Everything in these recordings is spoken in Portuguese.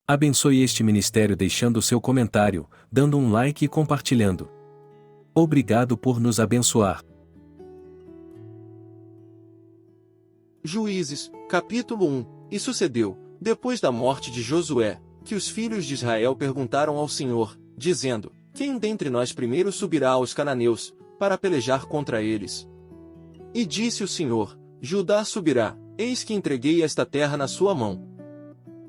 Abençoe este ministério deixando seu comentário, dando um like e compartilhando. Obrigado por nos abençoar. Juízes, capítulo 1. E sucedeu, depois da morte de Josué, que os filhos de Israel perguntaram ao Senhor, dizendo: Quem dentre nós primeiro subirá aos cananeus, para pelejar contra eles? E disse o Senhor: Judá subirá, eis que entreguei esta terra na sua mão.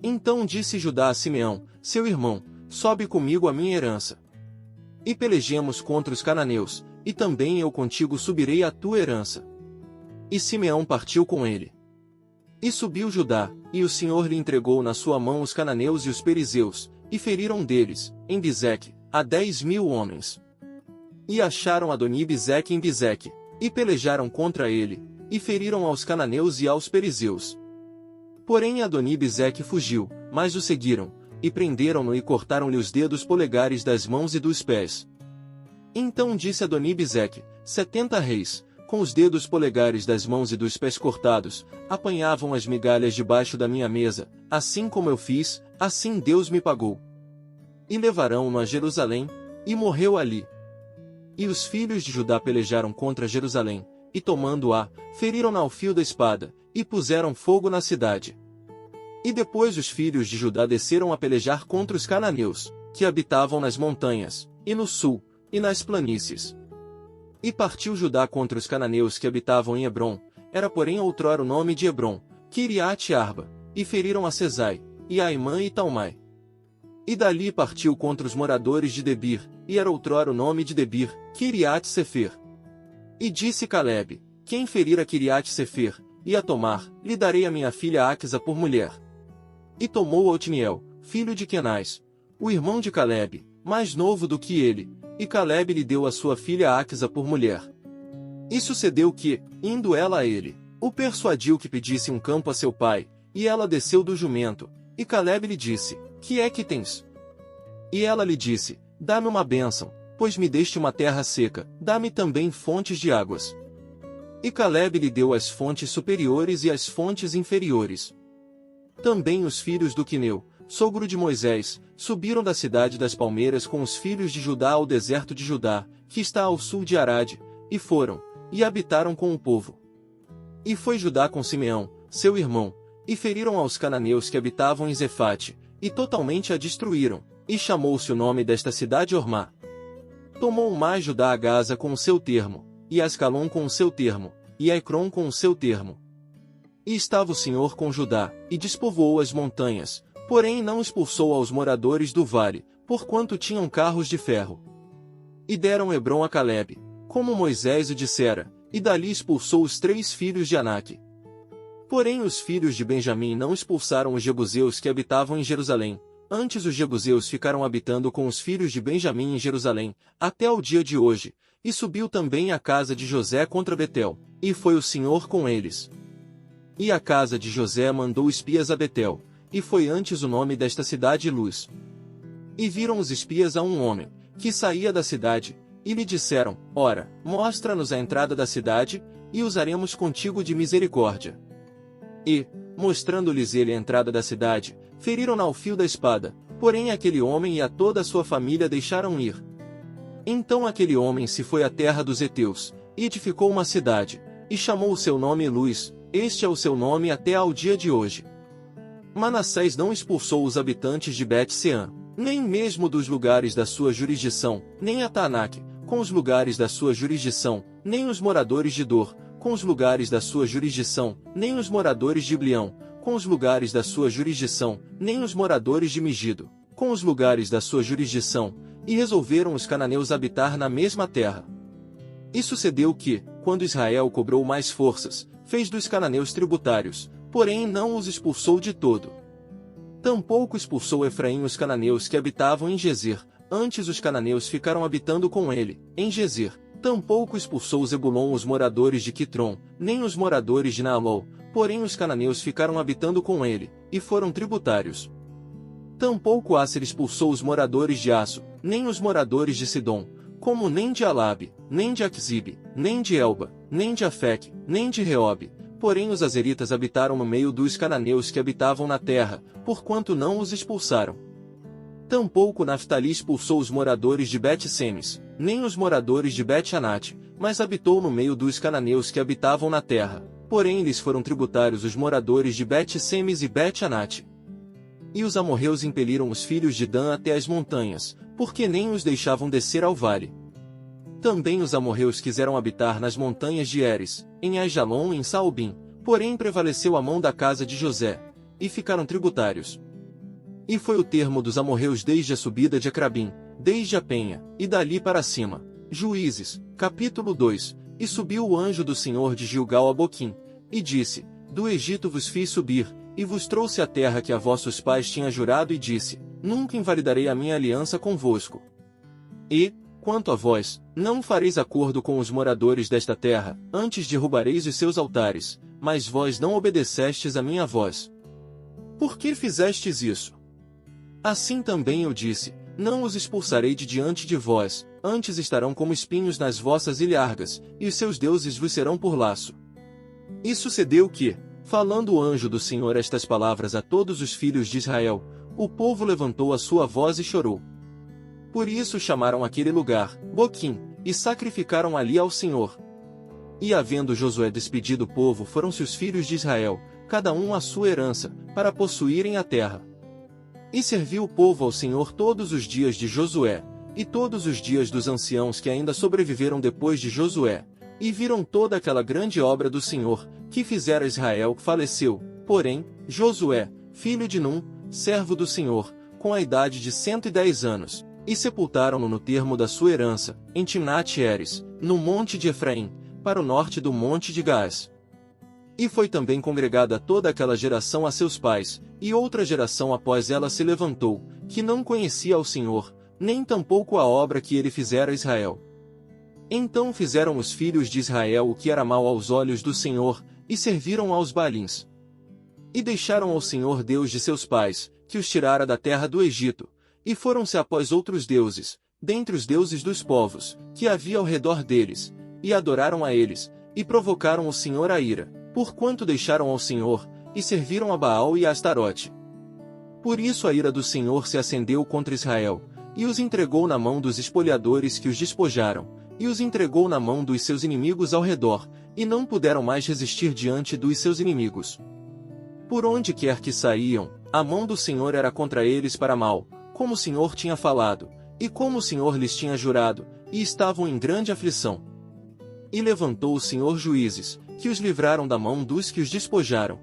Então disse Judá a Simeão, seu irmão: Sobe comigo a minha herança. E pelejemos contra os cananeus, e também eu contigo subirei à tua herança. E Simeão partiu com ele. E subiu Judá, e o Senhor lhe entregou na sua mão os cananeus e os perizeus, e feriram deles, em Bizeque, a 10.000 homens. E acharam Adoni-Bezeque em Bizeque, e pelejaram contra ele, e feriram aos cananeus e aos perizeus. Porém Adoni-Bezeque fugiu, mas o seguiram, e prenderam-no e cortaram-lhe os dedos polegares das mãos e dos pés. Então disse Adoni-Bezeque: 70 reis, com os dedos polegares das mãos e dos pés cortados, apanhavam as migalhas debaixo da minha mesa, assim como eu fiz, assim Deus me pagou. E levarão-no a Jerusalém, e morreu ali. E os filhos de Judá pelejaram contra Jerusalém, e tomando-a, feriram-na ao fio da espada, e puseram fogo na cidade. E depois os filhos de Judá desceram a pelejar contra os cananeus, que habitavam nas montanhas, e no sul, e nas planícies. E partiu Judá contra os cananeus que habitavam em Hebrom, era porém outrora o nome de Hebrom, Kiriate-Arba, e feriram a Sesai, e a Aimã e Talmai. E dali partiu contra os moradores de Debir, e era outrora o nome de Debir, Kiriate-Sefer. E disse Calebe: Quem ferir a Kiriate-Sefer, e a tomar, lhe darei a minha filha Aquisa por mulher. E tomou Otniel, filho de Kenaz, o irmão de Calebe, mais novo do que ele, e Calebe lhe deu a sua filha Aquisa por mulher. E sucedeu que, indo ela a ele, o persuadiu que pedisse um campo a seu pai, e ela desceu do jumento, e Calebe lhe disse: Que é que tens? E ela lhe disse: Dá-me uma bênção, pois me deste uma terra seca, dá-me também fontes de águas. E Calebe lhe deu as fontes superiores e as fontes inferiores. Também os filhos do Quineu, sogro de Moisés, subiram da cidade das palmeiras com os filhos de Judá ao deserto de Judá, que está ao sul de Arade, e foram, e habitaram com o povo. E foi Judá com Simeão, seu irmão, e feriram aos cananeus que habitavam em Zefate, e totalmente a destruíram, e chamou-se o nome desta cidade Ormá. Tomou mais Judá a Gaza com o seu termo, e Ascalon com o seu termo, e a Ecrom com o seu termo. E estava o Senhor com Judá, e despovoou as montanhas, porém não expulsou aos moradores do vale, porquanto tinham carros de ferro. E deram Hebrom a Calebe, como Moisés o dissera, e dali expulsou os 3 filhos de Anaque. Porém os filhos de Benjamim não expulsaram os jebuseus que habitavam em Jerusalém, antes os jebuseus ficaram habitando com os filhos de Benjamim em Jerusalém, até o dia de hoje, e subiu também a casa de José contra Betel, e foi o Senhor com eles. E a casa de José mandou espias a Betel, e foi antes o nome desta cidade Luz. E viram os espias a um homem, que saía da cidade, e lhe disseram: Ora, mostra-nos a entrada da cidade, e usaremos contigo de misericórdia. E, mostrando-lhes ele a entrada da cidade, feriram-na ao fio da espada, porém aquele homem e a toda a sua família deixaram ir. Então aquele homem se foi à terra dos heteus, e edificou uma cidade, e chamou o seu nome Luz, este é o seu nome até ao dia de hoje. Manassés não expulsou os habitantes de Bet-Sean, nem mesmo dos lugares da sua jurisdição, nem a Taanaque, com os lugares da sua jurisdição, nem os moradores de Dor, com os lugares da sua jurisdição, nem os moradores de Iblião, com os lugares da sua jurisdição, nem os moradores de Megido, com os lugares da sua jurisdição, e resolveram os cananeus habitar na mesma terra. E sucedeu que, quando Israel cobrou mais forças, fez dos cananeus tributários, porém não os expulsou de todo. Tampouco expulsou Efraim os cananeus que habitavam em Gezer, antes os cananeus ficaram habitando com ele, em Gezer. Tampouco expulsou Zebulon os moradores de Quitron, nem os moradores de Naalol, porém os cananeus ficaram habitando com ele, e foram tributários. Tampouco Asser expulsou os moradores de Aço, nem os moradores de Sidom, como nem de Alabe, nem de Aquzibe, nem de Elba, nem de Afec, nem de Reobe, Porém os azeritas habitaram no meio dos cananeus que habitavam na terra, porquanto não os expulsaram. Tampouco Naftali expulsou os moradores de Bet-Semes, nem os moradores de Bet-Anate, mas habitou no meio dos cananeus que habitavam na terra, porém lhes foram tributários os moradores de Bet-Semes e Bet-Anate. E os amorreus impeliram os filhos de Dan até as montanhas, porque nem os deixavam descer ao vale. Também os amorreus quiseram habitar nas montanhas de Eres, em Aijalon e em Saalbim, porém prevaleceu a mão da casa de José, e ficaram tributários. E foi o termo dos amorreus desde a subida de Acrabim, desde a penha, e dali para cima. Juízes, capítulo 2. E subiu o anjo do Senhor de Gilgal a Boquim, e disse: Do Egito vos fiz subir, e vos trouxe a terra que a vossos pais tinha jurado, e disse: Nunca invalidarei a minha aliança convosco. E, quanto a vós, não fareis acordo com os moradores desta terra, antes derrubareis os seus altares, mas vós não obedecestes a minha voz. Por que fizestes isso? Assim também eu disse: Não os expulsarei de diante de vós, antes estarão como espinhos nas vossas ilhargas, e os seus deuses vos serão por laço. E sucedeu que, falando o anjo do Senhor estas palavras a todos os filhos de Israel, o povo levantou a sua voz e chorou. Por isso chamaram aquele lugar Boquim, e sacrificaram ali ao Senhor. E havendo Josué despedido o povo, foram-se os filhos de Israel, cada um à sua herança, para possuírem a terra. E serviu o povo ao Senhor todos os dias de Josué, e todos os dias dos anciãos que ainda sobreviveram depois de Josué, e viram toda aquela grande obra do Senhor, que fizera Israel. Faleceu, porém, Josué, filho de Num, servo do Senhor, com a idade de 110 anos, e sepultaram-no no termo da sua herança, em Timnat-Heres, no monte de Efraim, para o norte do monte de Gaás. E foi também congregada toda aquela geração a seus pais, e outra geração após ela se levantou, que não conhecia ao Senhor, nem tampouco a obra que ele fizera a Israel. Então fizeram os filhos de Israel o que era mal aos olhos do Senhor, e serviram aos Baalins. E deixaram ao Senhor Deus de seus pais, que os tirara da terra do Egito, e foram-se após outros deuses, dentre os deuses dos povos, que havia ao redor deles, e adoraram a eles, e provocaram o Senhor a ira, porquanto deixaram ao Senhor, e serviram a Baal e a Astarote. Por isso a ira do Senhor se acendeu contra Israel, e os entregou na mão dos espoliadores que os despojaram, e os entregou na mão dos seus inimigos ao redor, e não puderam mais resistir diante dos seus inimigos. Por onde quer que saíam, a mão do Senhor era contra eles para mal, como o Senhor tinha falado, e como o Senhor lhes tinha jurado, e estavam em grande aflição. E levantou o Senhor juízes, que os livraram da mão dos que os despojaram.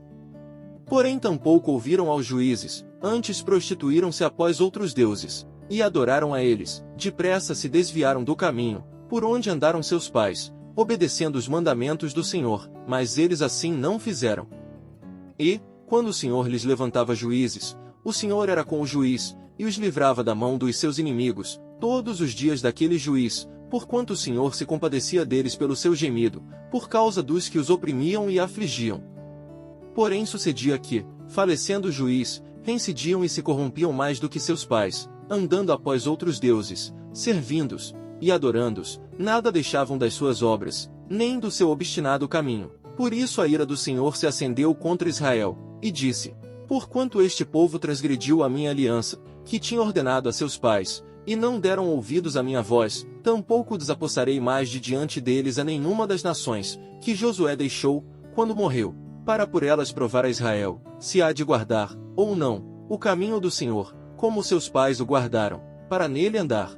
Porém tampouco ouviram aos juízes, antes prostituíram-se após outros deuses, e adoraram a eles, depressa se desviaram do caminho, por onde andaram seus pais, obedecendo os mandamentos do Senhor, mas eles assim não fizeram. E, quando o Senhor lhes levantava juízes, o Senhor era com o juiz, e os livrava da mão dos seus inimigos, todos os dias daquele juiz, porquanto o Senhor se compadecia deles pelo seu gemido, por causa dos que os oprimiam e afligiam. Porém sucedia que, falecendo o juiz, reincidiam e se corrompiam mais do que seus pais, andando após outros deuses, servindo-os, e adorando-os, nada deixavam das suas obras, nem do seu obstinado caminho. Por isso a ira do Senhor se acendeu contra Israel, e disse: Porquanto este povo transgrediu a minha aliança, que tinha ordenado a seus pais, e não deram ouvidos à minha voz, tampouco desapossarei mais de diante deles a nenhuma das nações, que Josué deixou, quando morreu, para por elas provar a Israel, se há de guardar, ou não, o caminho do Senhor, como seus pais o guardaram, para nele andar.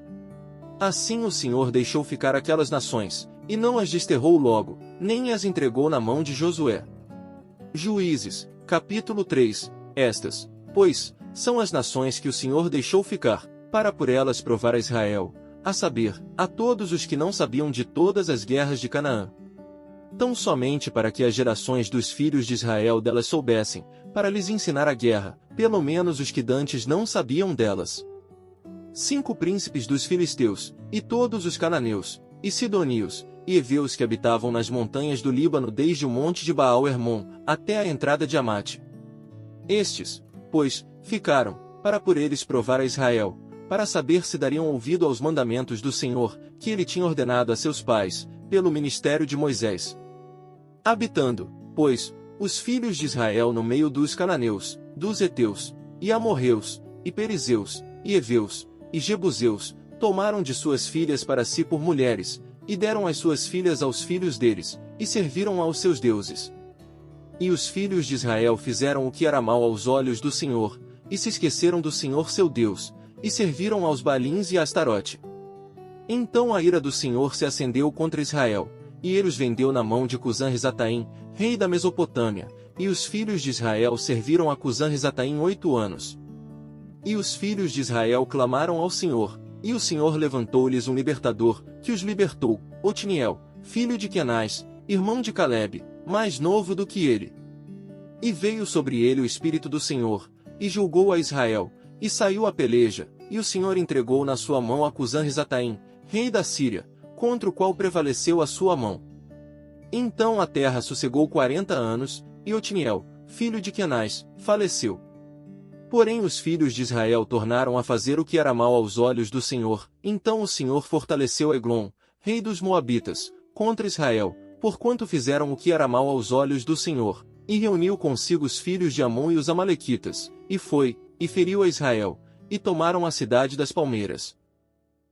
Assim o Senhor deixou ficar aquelas nações, e não as desterrou logo, nem as entregou na mão de Josué. Juízes, capítulo 3. Estas, pois, são as nações que o Senhor deixou ficar, para por elas provar a Israel, a saber, a todos os que não sabiam de todas as guerras de Canaã. Tão somente para que as gerações dos filhos de Israel delas soubessem, para lhes ensinar a guerra, pelo menos os que dantes não sabiam delas. 5 príncipes dos filisteus, e todos os cananeus, e sidonios, e heveus que habitavam nas montanhas do Líbano desde o monte de Baal-Hermon, até a entrada de Amate. Estes, pois, ficaram, para por eles provar a Israel, para saber se dariam ouvido aos mandamentos do Senhor, que ele tinha ordenado a seus pais, pelo ministério de Moisés. Habitando, pois, os filhos de Israel no meio dos cananeus, dos heteus, e amorreus, e perizeus, e heveus, e jebuseus, tomaram de suas filhas para si por mulheres, e deram as suas filhas aos filhos deles, e serviram aos seus deuses. E os filhos de Israel fizeram o que era mal aos olhos do Senhor, e se esqueceram do Senhor seu Deus, e serviram aos Balins e a Astarote. Então a ira do Senhor se acendeu contra Israel, e ele os vendeu na mão de Cusã-Risataim, rei da Mesopotâmia, e os filhos de Israel serviram a Cusã-Risataim 8 anos. E os filhos de Israel clamaram ao Senhor, e o Senhor levantou-lhes um libertador, que os libertou, Otniel, filho de Quenaz, irmão de Calebe, mais novo do que ele. E veio sobre ele o Espírito do Senhor, e julgou a Israel, e saiu a peleja, e o Senhor entregou na sua mão a Cusã-Risataim, rei da Síria, contra o qual prevaleceu a sua mão. Então a terra sossegou 40 anos, e Otniel, filho de Quenaz, faleceu. Porém os filhos de Israel tornaram a fazer o que era mal aos olhos do Senhor, então o Senhor fortaleceu Eglon, rei dos Moabitas, contra Israel, porquanto fizeram o que era mal aos olhos do Senhor, e reuniu consigo os filhos de Amon e os amalequitas, e foi, e feriu a Israel, e tomaram a cidade das palmeiras.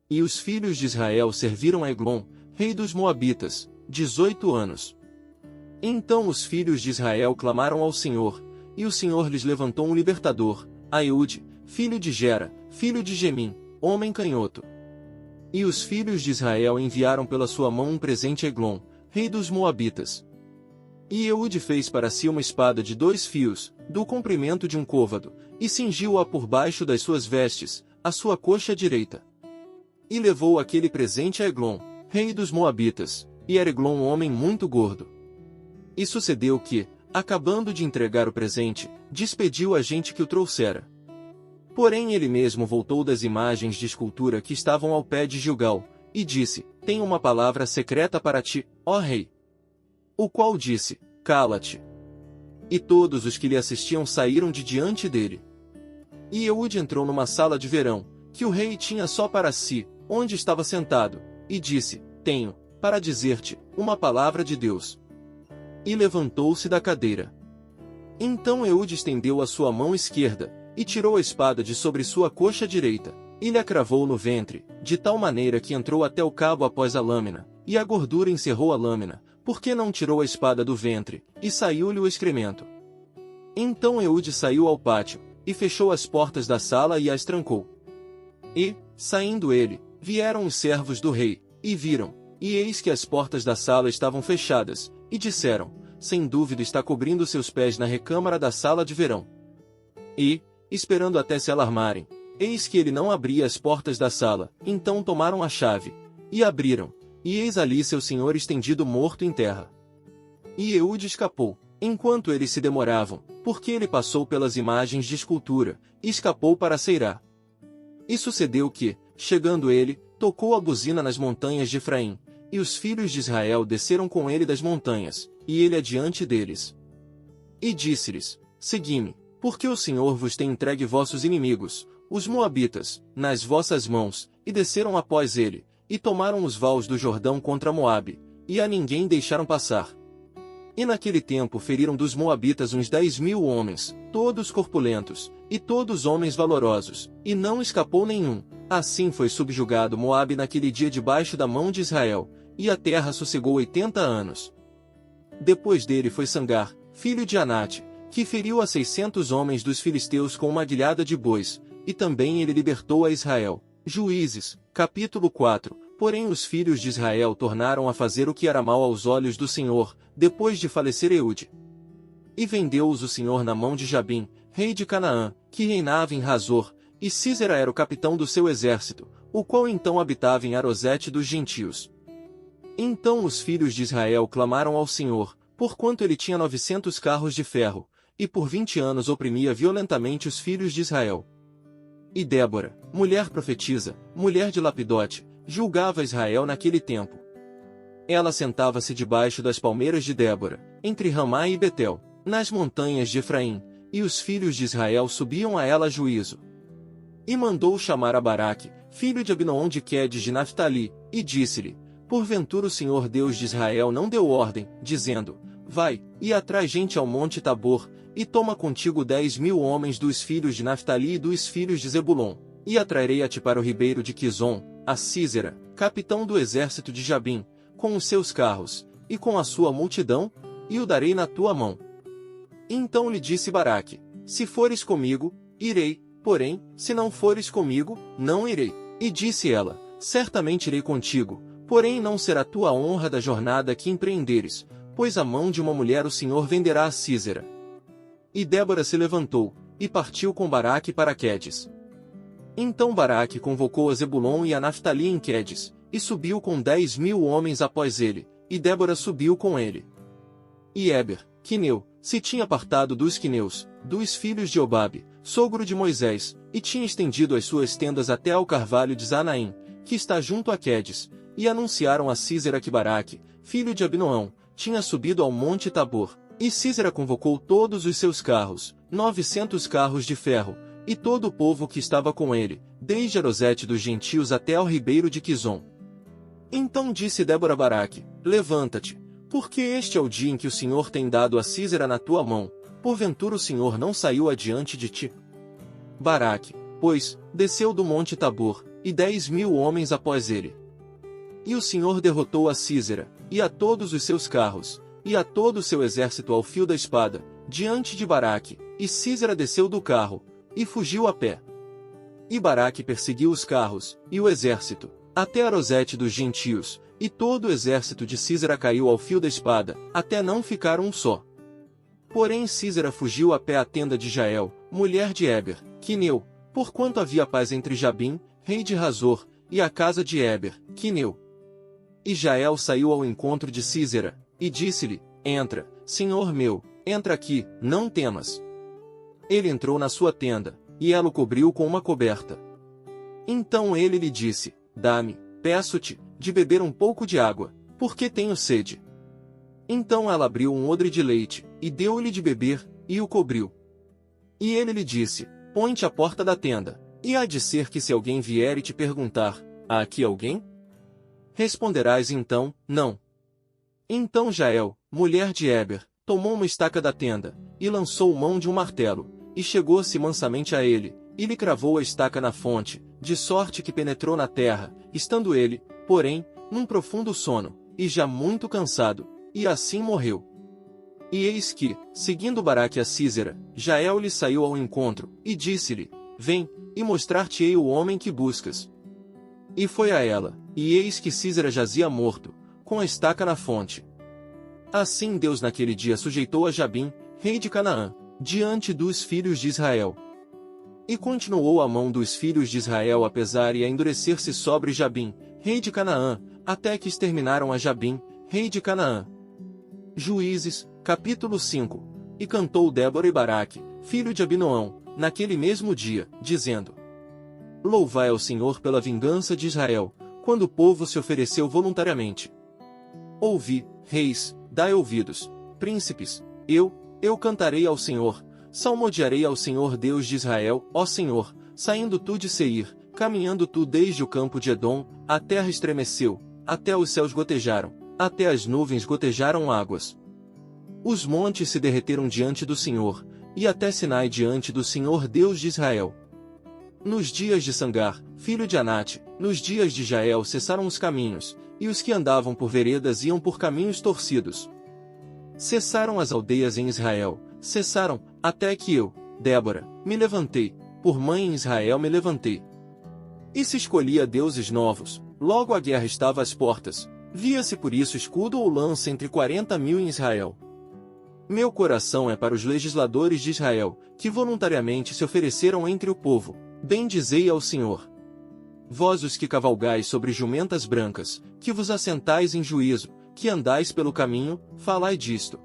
E os filhos de Israel serviram a Eglon, rei dos Moabitas, 18 anos. Então os filhos de Israel clamaram ao Senhor, e o Senhor lhes levantou um libertador, a Eude, filho de Gera, filho de Gemim, homem canhoto. E os filhos de Israel enviaram pela sua mão um presente a Eglon, rei dos Moabitas. E Eude fez para si uma espada de 2 fios, do comprimento de um côvado, e cingiu-a por baixo das suas vestes, a sua coxa direita. E levou aquele presente a Eglon, rei dos Moabitas, e era Eglon um homem muito gordo. E sucedeu que, acabando de entregar o presente, despediu a gente que o trouxera. Porém ele mesmo voltou das imagens de escultura que estavam ao pé de Gilgal, e disse, tenho uma palavra secreta para ti, ó rei. O qual disse, cala-te. E todos os que lhe assistiam saíram de diante dele. E Eude entrou numa sala de verão, que o rei tinha só para si, onde estava sentado, e disse, tenho, para dizer-te, uma palavra de Deus. E levantou-se da cadeira. Então Eude estendeu a sua mão esquerda, e tirou a espada de sobre sua coxa direita, e lhe a cravou no ventre, de tal maneira que entrou até o cabo após a lâmina, e a gordura encerrou a lâmina, porque não tirou a espada do ventre, e saiu-lhe o excremento. Então Eude saiu ao pátio, e fechou as portas da sala e as trancou. E, saindo ele, vieram os servos do rei, e viram, e eis que as portas da sala estavam fechadas, e disseram, sem dúvida está cobrindo seus pés na recâmara da sala de verão. E, esperando até se alarmarem, eis que ele não abria as portas da sala, então tomaram a chave, e abriram, e eis ali seu senhor estendido morto em terra. E Eude escapou, enquanto eles se demoravam, porque ele passou pelas imagens de escultura, e escapou para Seirá. E sucedeu que, chegando ele, tocou a buzina nas montanhas de Efraim, e os filhos de Israel desceram com ele das montanhas, e ele adiante deles. E disse-lhes, segui-me, porque o Senhor vos tem entregue vossos inimigos, os Moabitas, nas vossas mãos, e desceram após ele, e tomaram os vales do Jordão contra Moabe, e a ninguém deixaram passar. E naquele tempo feriram dos Moabitas uns 10.000 homens, todos corpulentos, e todos homens valorosos, e não escapou nenhum. Assim foi subjugado Moabe naquele dia debaixo da mão de Israel, e a terra sossegou 80 anos. Depois dele foi Sangar, filho de Anate, que feriu a 600 homens dos filisteus com uma guilhada de bois, e também ele libertou a Israel. Juízes, capítulo 4. Porém os filhos de Israel tornaram a fazer o que era mal aos olhos do Senhor, depois de falecer Eude. E vendeu-os o Senhor na mão de Jabim, rei de Canaã, que reinava em Razor, e Sísera era o capitão do seu exército, o qual então habitava em Arosete dos gentios. Então os filhos de Israel clamaram ao Senhor, porquanto ele tinha 900 carros de ferro, e por 20 anos oprimia violentamente os filhos de Israel. E Débora, mulher profetisa, mulher de Lapidote, julgava Israel naquele tempo. Ela sentava-se debaixo das palmeiras de Débora, entre Ramá e Betel, nas montanhas de Efraim, e os filhos de Israel subiam a ela a juízo. E mandou chamar a Baraque, filho de Abinoam de Quedes de Naphtali, e disse-lhe, porventura o Senhor Deus de Israel não deu ordem, dizendo, vai, e atrai gente ao monte Tabor, e toma contigo 10.000 homens dos filhos de Naftali e dos filhos de Zebulon, e atrairei a ti para o ribeiro de Quizon, a Sísera, capitão do exército de Jabim, com os seus carros, e com a sua multidão, e o darei na tua mão. Então lhe disse Baraque: se fores comigo, irei, porém, se não fores comigo, não irei. E disse ela: certamente irei contigo, porém não será tua honra da jornada que empreenderes, pois a mão de uma mulher o Senhor venderá a Sísera. E Débora se levantou, e partiu com Baraque para Quedes. Então Baraque convocou a Zebulon e a Naftali em Quedes, e subiu com 10.000 homens após ele, e Débora subiu com ele. E Éber, quineu, se tinha apartado dos quineus, dos filhos de Obabe, sogro de Moisés, e tinha estendido as suas tendas até ao carvalho de Zanaim, que está junto a Quedes, e anunciaram a Sísera que Baraque, filho de Abinoão, tinha subido ao monte Tabor. E Sísera convocou todos os seus carros, 900 carros de ferro, e todo o povo que estava com ele, desde Arosete dos gentios até ao ribeiro de Quizon. Então disse Débora a Baraque: levanta-te, porque este é o dia em que o Senhor tem dado a Sísera na tua mão, porventura o Senhor não saiu adiante de ti? Baraque, pois, desceu do monte Tabor, e 10.000 homens após ele. E o Senhor derrotou a Sísera, e a todos os seus carros, e a todo o seu exército ao fio da espada, diante de Baraque, e Sísera desceu do carro, e fugiu a pé. E Baraque perseguiu os carros, e o exército, até Arosete dos gentios, e todo o exército de Sísera caiu ao fio da espada, até não ficar um só. Porém Sísera fugiu a pé à tenda de Jael, mulher de Éber, quineu, porquanto havia paz entre Jabim, rei de Razor, e a casa de Éber, quineu. E Jael saiu ao encontro de Sísera, e disse-lhe: entra, senhor meu, entra aqui, não temas. Ele entrou na sua tenda, e ela o cobriu com uma coberta. Então ele lhe disse: dá-me, peço-te, de beber um pouco de água, porque tenho sede. Então ela abriu um odre de leite, e deu-lhe de beber, e o cobriu. E ele lhe disse: põe-te à porta da tenda, e há de ser que se alguém vier e te perguntar: há aqui alguém? Responderás então: não. Então Jael, mulher de Éber, tomou uma estaca da tenda, e lançou mão de um martelo, e chegou-se mansamente a ele, e lhe cravou a estaca na fonte, de sorte que penetrou na terra, estando ele, porém, num profundo sono, e já muito cansado, e assim morreu. E eis que, seguindo Baraque a Sísera, Jael lhe saiu ao encontro, e disse-lhe: vem, e mostrar-te-ei o homem que buscas. E foi a ela, e eis que Sísera jazia morto, com a estaca na fonte. Assim Deus naquele dia sujeitou a Jabim, rei de Canaã, diante dos filhos de Israel. E continuou a mão dos filhos de Israel a pesar e a endurecer-se sobre Jabim, rei de Canaã, até que exterminaram a Jabim, rei de Canaã. Juízes, capítulo 5. E cantou Débora e Baraque, filho de Abinoão, naquele mesmo dia, dizendo: louvai ao Senhor pela vingança de Israel, quando o povo se ofereceu voluntariamente. Ouvi, reis, dai ouvidos, príncipes, eu cantarei ao Senhor, salmodiarei ao Senhor Deus de Israel, ó Senhor, saindo tu de Seir, caminhando tu desde o campo de Edom, a terra estremeceu, até os céus gotejaram, até as nuvens gotejaram águas. Os montes se derreteram diante do Senhor, e até Sinai diante do Senhor Deus de Israel. Nos dias de Sangar, filho de Anate, nos dias de Jael cessaram os caminhos, e os que andavam por veredas iam por caminhos torcidos. Cessaram as aldeias em Israel, cessaram, até que eu, Débora, me levantei, por mãe em Israel me levantei. E se escolhia deuses novos, logo a guerra estava às portas, via-se por isso escudo ou lança entre 40.000 em Israel. Meu coração é para os legisladores de Israel, que voluntariamente se ofereceram entre o povo. Bendizei ao Senhor. Vós os que cavalgais sobre jumentas brancas, que vos assentais em juízo, que andais pelo caminho, falai disto.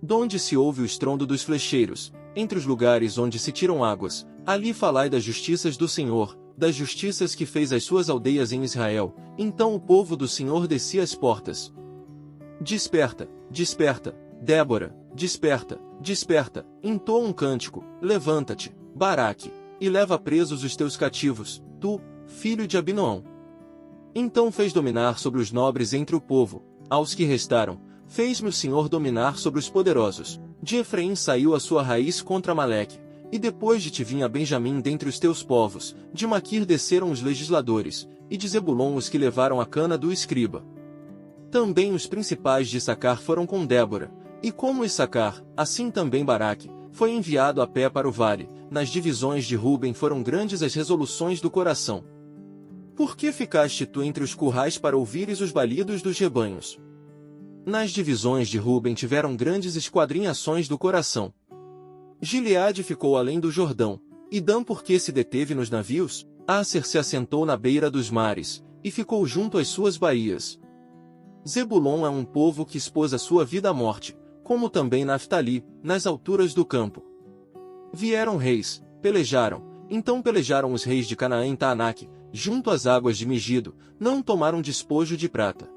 Donde se ouve o estrondo dos flecheiros, entre os lugares onde se tiram águas, ali falai das justiças do Senhor, das justiças que fez as suas aldeias em Israel. Então o povo do Senhor descia às portas. Desperta, desperta, Débora, desperta, desperta, entoa um cântico, levanta-te, Baraque, e leva presos os teus cativos, tu, filho de Abinoão. Então fez dominar sobre os nobres entre o povo, aos que restaram, Fez-me o Senhor dominar sobre os poderosos. De Efraim saiu a sua raiz contra Amaleque, e depois de ti vinha Benjamim dentre os teus povos, de Maquir desceram os legisladores, e de Zebulon os que levaram a cana do escriba. Também os principais de Issacar foram com Débora, e como Issacar, assim também Baraque, foi enviado a pé para o vale. Nas divisões de Ruben foram grandes as resoluções do coração. Por que ficaste tu entre os currais para ouvires os balidos dos rebanhos? Nas divisões de Ruben tiveram grandes esquadrinhações do coração. Gileade ficou além do Jordão, e Dan porque se deteve nos navios, Asser se assentou na beira dos mares, e ficou junto às suas baías. Zebulon é um povo que expôs a sua vida à morte, como também Naftali, nas alturas do campo. Vieram reis, pelejaram, então pelejaram os reis de Canaã em Taanaque, junto às águas de Megido, não tomaram despojo de prata.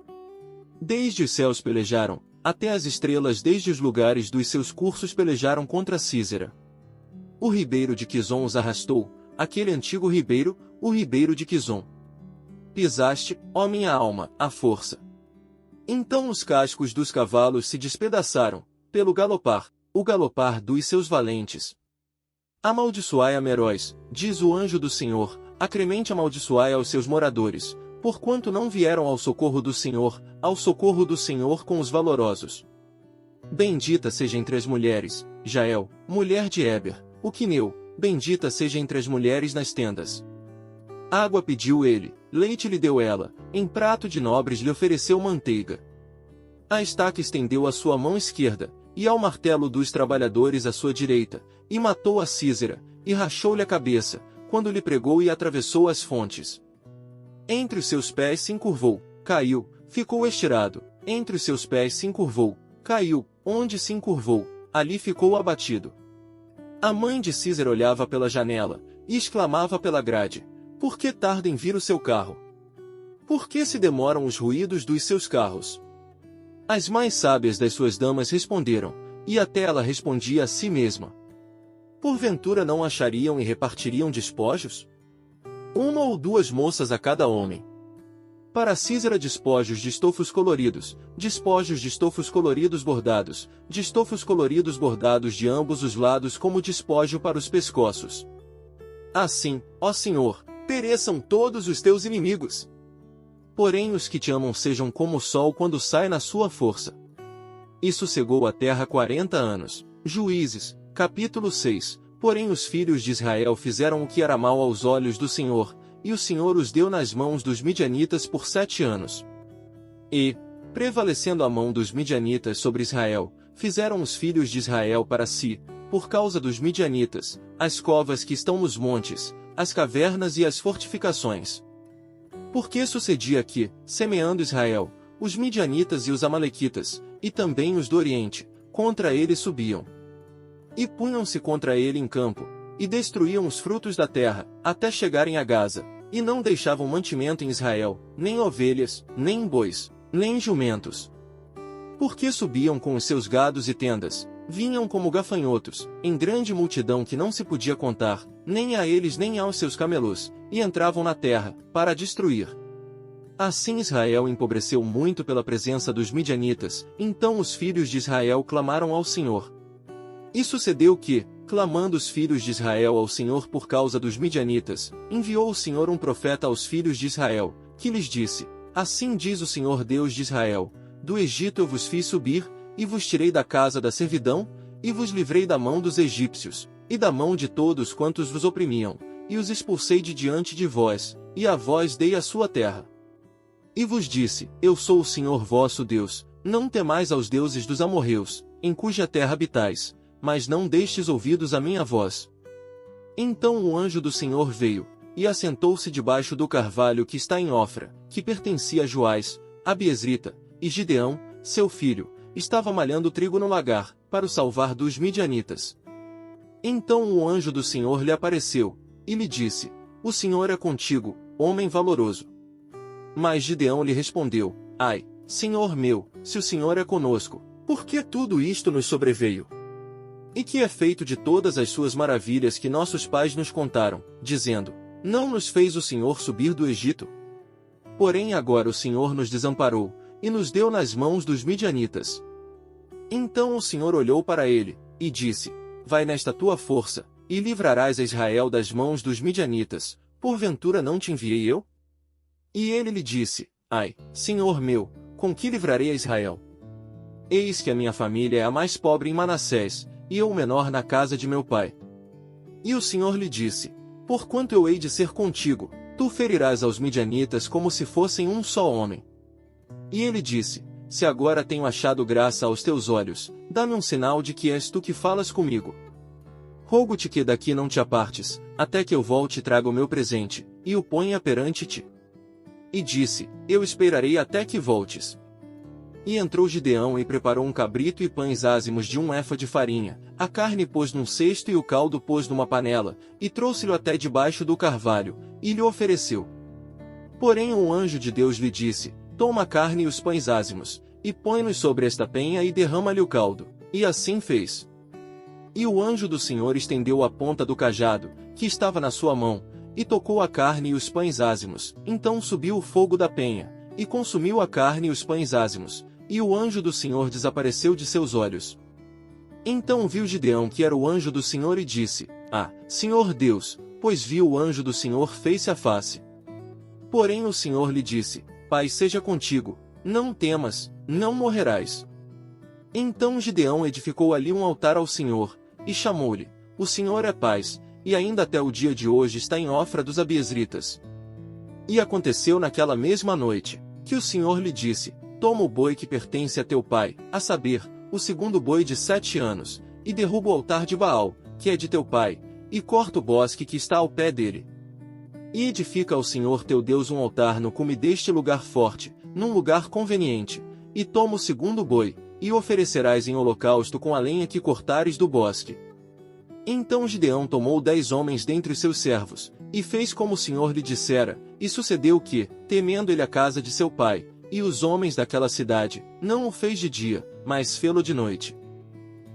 Desde os céus pelejaram, até as estrelas desde os lugares dos seus cursos pelejaram contra Císera. O ribeiro de Quizon os arrastou, aquele antigo ribeiro, o ribeiro de Quizon. Pisaste, ó minha alma, à força. Então os cascos dos cavalos se despedaçaram, pelo galopar, o galopar dos seus valentes. Amaldiçoai a Meróis, diz o anjo do Senhor, acremente amaldiçoai aos seus moradores, porquanto não vieram ao socorro do Senhor com os valorosos. Bendita seja entre as mulheres, Jael, mulher de Éber, o quineu, bendita seja entre as mulheres nas tendas. Água pediu ele, leite lhe deu ela, em prato de nobres lhe ofereceu manteiga. A estaca estendeu a sua mão esquerda, e ao martelo dos trabalhadores a sua direita, e matou a Císera, e rachou-lhe a cabeça, quando lhe pregou e atravessou as fontes. Entre os seus pés se encurvou, caiu, ficou estirado, entre os seus pés se encurvou, caiu, onde se encurvou, ali ficou abatido. A mãe de Císera olhava pela janela, e exclamava pela grade, por que tarda em vir o seu carro? Por que se demoram os ruídos dos seus carros? As mais sábias das suas damas responderam, e até ela respondia a si mesma. Porventura não achariam e repartiriam despojos? Uma ou duas moças a cada homem. Para Císera despojos de estofos coloridos bordados, de estofos coloridos bordados de ambos os lados como despojo para os pescoços. Assim, ó Senhor, pereçam todos os teus inimigos. Porém os que te amam sejam como o sol quando sai na sua força. E sossegou a terra 40 anos. Juízes, capítulo 6. Porém os filhos de Israel fizeram o que era mal aos olhos do Senhor, e o Senhor os deu nas mãos dos midianitas por 7 anos. E, prevalecendo a mão dos midianitas sobre Israel, fizeram os filhos de Israel para si, por causa dos midianitas, as covas que estão nos montes, as cavernas e as fortificações. Porque sucedia que, semeando Israel, os midianitas e os amalequitas, e também os do Oriente, contra ele subiam. E punham-se contra ele em campo, e destruíam os frutos da terra, até chegarem a Gaza, e não deixavam mantimento em Israel, nem ovelhas, nem bois, nem jumentos. Porque subiam com os seus gados e tendas, vinham como gafanhotos, em grande multidão que não se podia contar, nem a eles nem aos seus camelos, e entravam na terra, para destruir. Assim Israel empobreceu muito pela presença dos midianitas, então os filhos de Israel clamaram ao Senhor. E sucedeu que, clamando os filhos de Israel ao Senhor por causa dos midianitas, enviou o Senhor um profeta aos filhos de Israel, que lhes disse, assim diz o Senhor Deus de Israel, do Egito eu vos fiz subir, e vos tirei da casa da servidão, e vos livrei da mão dos egípcios, e da mão de todos quantos vos oprimiam, e os expulsei de diante de vós, e a vós dei a sua terra. E vos disse, eu sou o Senhor vosso Deus, não temais aos deuses dos amorreus, em cuja terra habitais, mas não deixes ouvidos a minha voz. Então o anjo do Senhor veio, e assentou-se debaixo do carvalho que está em Ofra, que pertencia a Joás, a Biesrita, e Gideão, seu filho, estava malhando trigo no lagar, para o salvar dos midianitas. Então o anjo do Senhor lhe apareceu, e lhe disse, o Senhor é contigo, homem valoroso. Mas Gideão lhe respondeu, ai, Senhor meu, se o Senhor é conosco, por que tudo isto nos sobreveio? E que é feito de todas as suas maravilhas que nossos pais nos contaram, dizendo, não nos fez o Senhor subir do Egito? Porém agora o Senhor nos desamparou, e nos deu nas mãos dos midianitas. Então o Senhor olhou para ele, e disse: Vai nesta tua força, e livrarás a Israel das mãos dos midianitas, porventura não te enviei eu? E ele lhe disse: Ai, Senhor meu, com que livrarei a Israel? Eis que a minha família é a mais pobre em Manassés, e eu o menor na casa de meu pai. E o Senhor lhe disse: Porquanto eu hei de ser contigo, tu ferirás aos midianitas como se fossem um só homem. E ele disse: Se agora tenho achado graça aos teus olhos, dá-me um sinal de que és tu que falas comigo. Rogo-te que daqui não te apartes, até que eu volte e traga o meu presente, e o ponha perante ti. E disse: Eu esperarei até que voltes. E entrou Gideão e preparou um cabrito e pães ázimos de 1 efa de farinha, a carne pôs num cesto e o caldo pôs numa panela, e trouxe-lhe até debaixo do carvalho, e lhe ofereceu. Porém um anjo de Deus lhe disse: Toma a carne e os pães ázimos, e põe-nos sobre esta penha e derrama-lhe o caldo. E assim fez. E o anjo do Senhor estendeu a ponta do cajado, que estava na sua mão, e tocou a carne e os pães ázimos. Então subiu o fogo da penha, e consumiu a carne e os pães ázimos, e o anjo do Senhor desapareceu de seus olhos. Então viu Gideão que era o anjo do Senhor e disse: Ah, Senhor Deus, pois viu o anjo do Senhor face a face. Porém o Senhor lhe disse: Paz seja contigo, não temas, não morrerás. Então Gideão edificou ali um altar ao Senhor, e chamou-lhe: O Senhor é paz, e ainda até o dia de hoje está em Ofra dos Abiezritas. E aconteceu naquela mesma noite, que o Senhor lhe disse: Toma o boi que pertence a teu pai, a saber, o segundo boi de 7 anos, e derruba o altar de Baal, que é de teu pai, e corta o bosque que está ao pé dele. E edifica ao Senhor teu Deus um altar no cume deste lugar forte, num lugar conveniente, e toma o segundo boi, e o oferecerás em holocausto com a lenha que cortares do bosque. Então Gideão tomou 10 homens dentre os seus servos, e fez como o Senhor lhe dissera, e sucedeu que, temendo ele a casa de seu pai, e os homens daquela cidade, não o fez de dia, mas fê-lo de noite.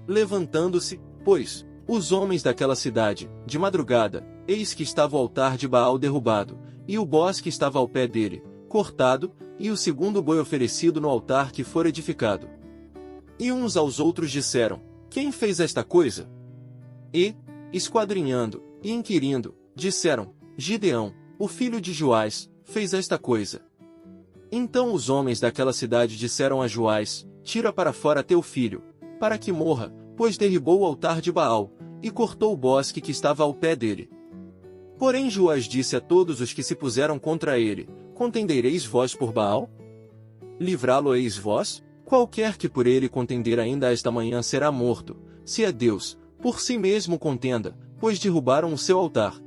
Levantando-se, pois, os homens daquela cidade, de madrugada, eis que estava o altar de Baal derrubado, e o bosque estava ao pé dele, cortado, e o segundo boi oferecido no altar que fora edificado. E uns aos outros disseram: Quem fez esta coisa? E, esquadrinhando, e inquirindo, disseram: Gideão, o filho de Joás, fez esta coisa. Então os homens daquela cidade disseram a Joás: Tira para fora teu filho, para que morra, pois derribou o altar de Baal, e cortou o bosque que estava ao pé dele. Porém Joás disse a todos os que se puseram contra ele: Contendereis vós por Baal? Livrá-lo-eis vós? Qualquer que por ele contender ainda esta manhã será morto, se é Deus, por si mesmo contenda, pois derrubaram o seu altar.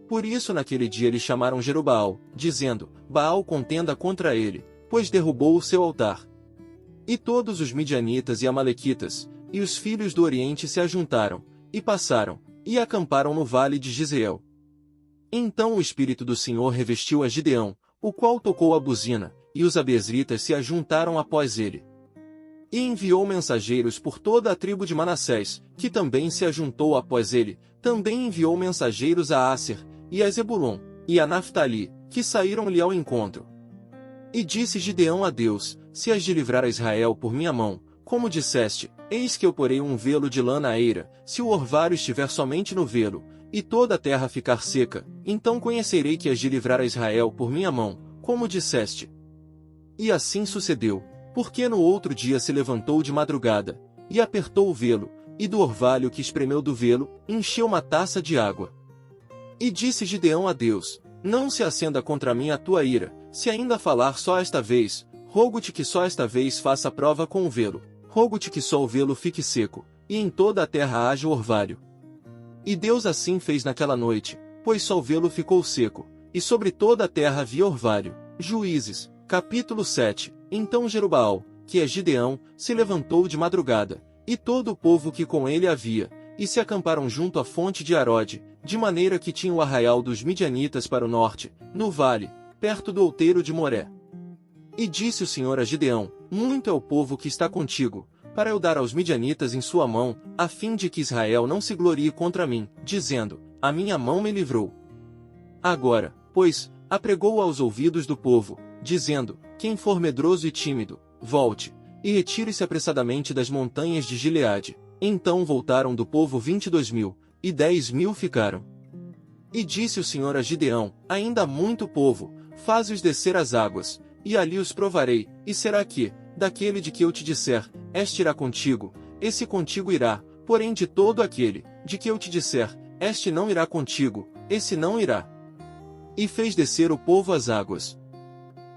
Por isso naquele dia lhe chamaram Jerubaal, dizendo: Baal contenda contra ele, pois derrubou o seu altar. E todos os midianitas e amalequitas, e os filhos do Oriente se ajuntaram, e passaram, e acamparam no vale de Giseel. Então o Espírito do Senhor revestiu a Gideão, o qual tocou a buzina, e os abiezritas se ajuntaram após ele. E enviou mensageiros por toda a tribo de Manassés, que também se ajuntou após ele. Também enviou mensageiros a Asser, e a Zebulon, e a Naftali, que saíram-lhe ao encontro. E disse Gideão a Deus: Se has de livrar a Israel por minha mão, como disseste, eis que eu porei um velo de lã na eira, se o orvalho estiver somente no velo, e toda a terra ficar seca, então conhecerei que has de livrar a Israel por minha mão, como disseste. E assim sucedeu, porque no outro dia se levantou de madrugada, e apertou o velo, e do orvalho que espremeu do velo, encheu uma taça de água. E disse Gideão a Deus: Não se acenda contra mim a tua ira, se ainda falar só esta vez, rogo-te que só esta vez faça prova com o velo, rogo-te que só o velo fique seco, e em toda a terra haja orvalho. E Deus assim fez naquela noite, pois só o velo ficou seco, e sobre toda a terra havia orvalho. Juízes, capítulo 7. Então Jerubaal, que é Gideão, se levantou de madrugada, e todo o povo que com ele havia, e se acamparam junto à fonte de Arode, de maneira que tinha o arraial dos midianitas para o norte, no vale, perto do outeiro de Moré. E disse o Senhor a Gideão: Muito é o povo que está contigo, para eu dar aos midianitas em sua mão, a fim de que Israel não se glorie contra mim, dizendo: A minha mão me livrou. Agora, pois, apregou aos ouvidos do povo, dizendo: quem for medroso e tímido, volte, e retire-se apressadamente das montanhas de Gileade. Então voltaram do povo 22.000, e 10.000 ficaram. E disse o Senhor a Gideão: ainda há muito povo, faze-os descer às águas, e ali os provarei, e será que, daquele de que eu te disser, este irá contigo, esse contigo irá, porém de todo aquele, de que eu te disser, este não irá contigo, esse não irá. E fez descer o povo às águas.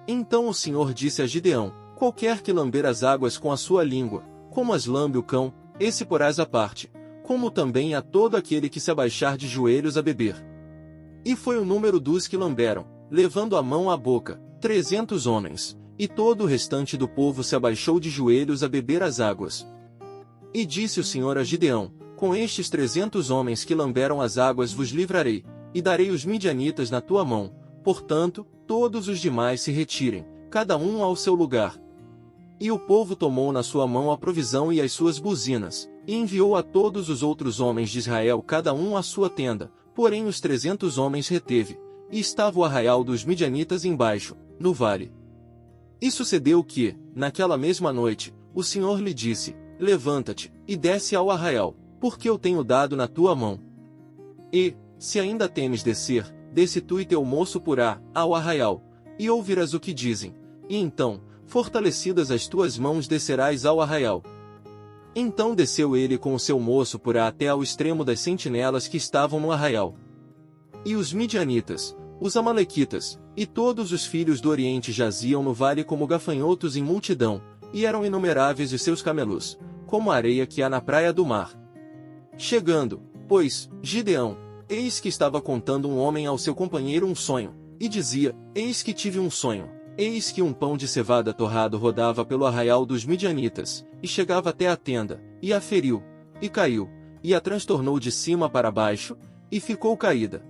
Então o Senhor disse a Gideão: qualquer que lamber as águas com a sua língua, como as lambe o cão, esse porás à parte, como também a todo aquele que se abaixar de joelhos a beber. E foi o número dos que lamberam, levando a mão à boca, 300 homens, e todo o restante do povo se abaixou de joelhos a beber as águas. E disse o Senhor a Gideão: com estes 300 homens que lamberam as águas vos livrarei, e darei os midianitas na tua mão, portanto, todos os demais se retirem, cada um ao seu lugar. E o povo tomou na sua mão a provisão e as suas buzinas, e enviou a todos os outros homens de Israel cada um à sua tenda, porém os 300 homens reteve, e estava o arraial dos midianitas embaixo, no vale. E sucedeu que, naquela mesma noite, o Senhor lhe disse: levanta-te, e desce ao arraial, porque eu tenho dado na tua mão. E, se ainda temes descer, desce tu e teu moço Purá, ao arraial, e ouvirás o que dizem, e então, fortalecidas as tuas mãos descerás ao arraial. Então desceu ele com o seu moço Purá até ao extremo das sentinelas que estavam no arraial. E os midianitas, os amalequitas, e todos os filhos do Oriente jaziam no vale como gafanhotos em multidão, e eram inumeráveis os seus camelos, como a areia que há na praia do mar. Chegando, pois, Gideão, eis que estava contando um homem ao seu companheiro um sonho, e dizia: eis que tive um sonho. Eis que um pão de cevada torrado rodava pelo arraial dos midianitas, e chegava até a tenda, e a feriu, e caiu, e a transtornou de cima para baixo, e ficou caída.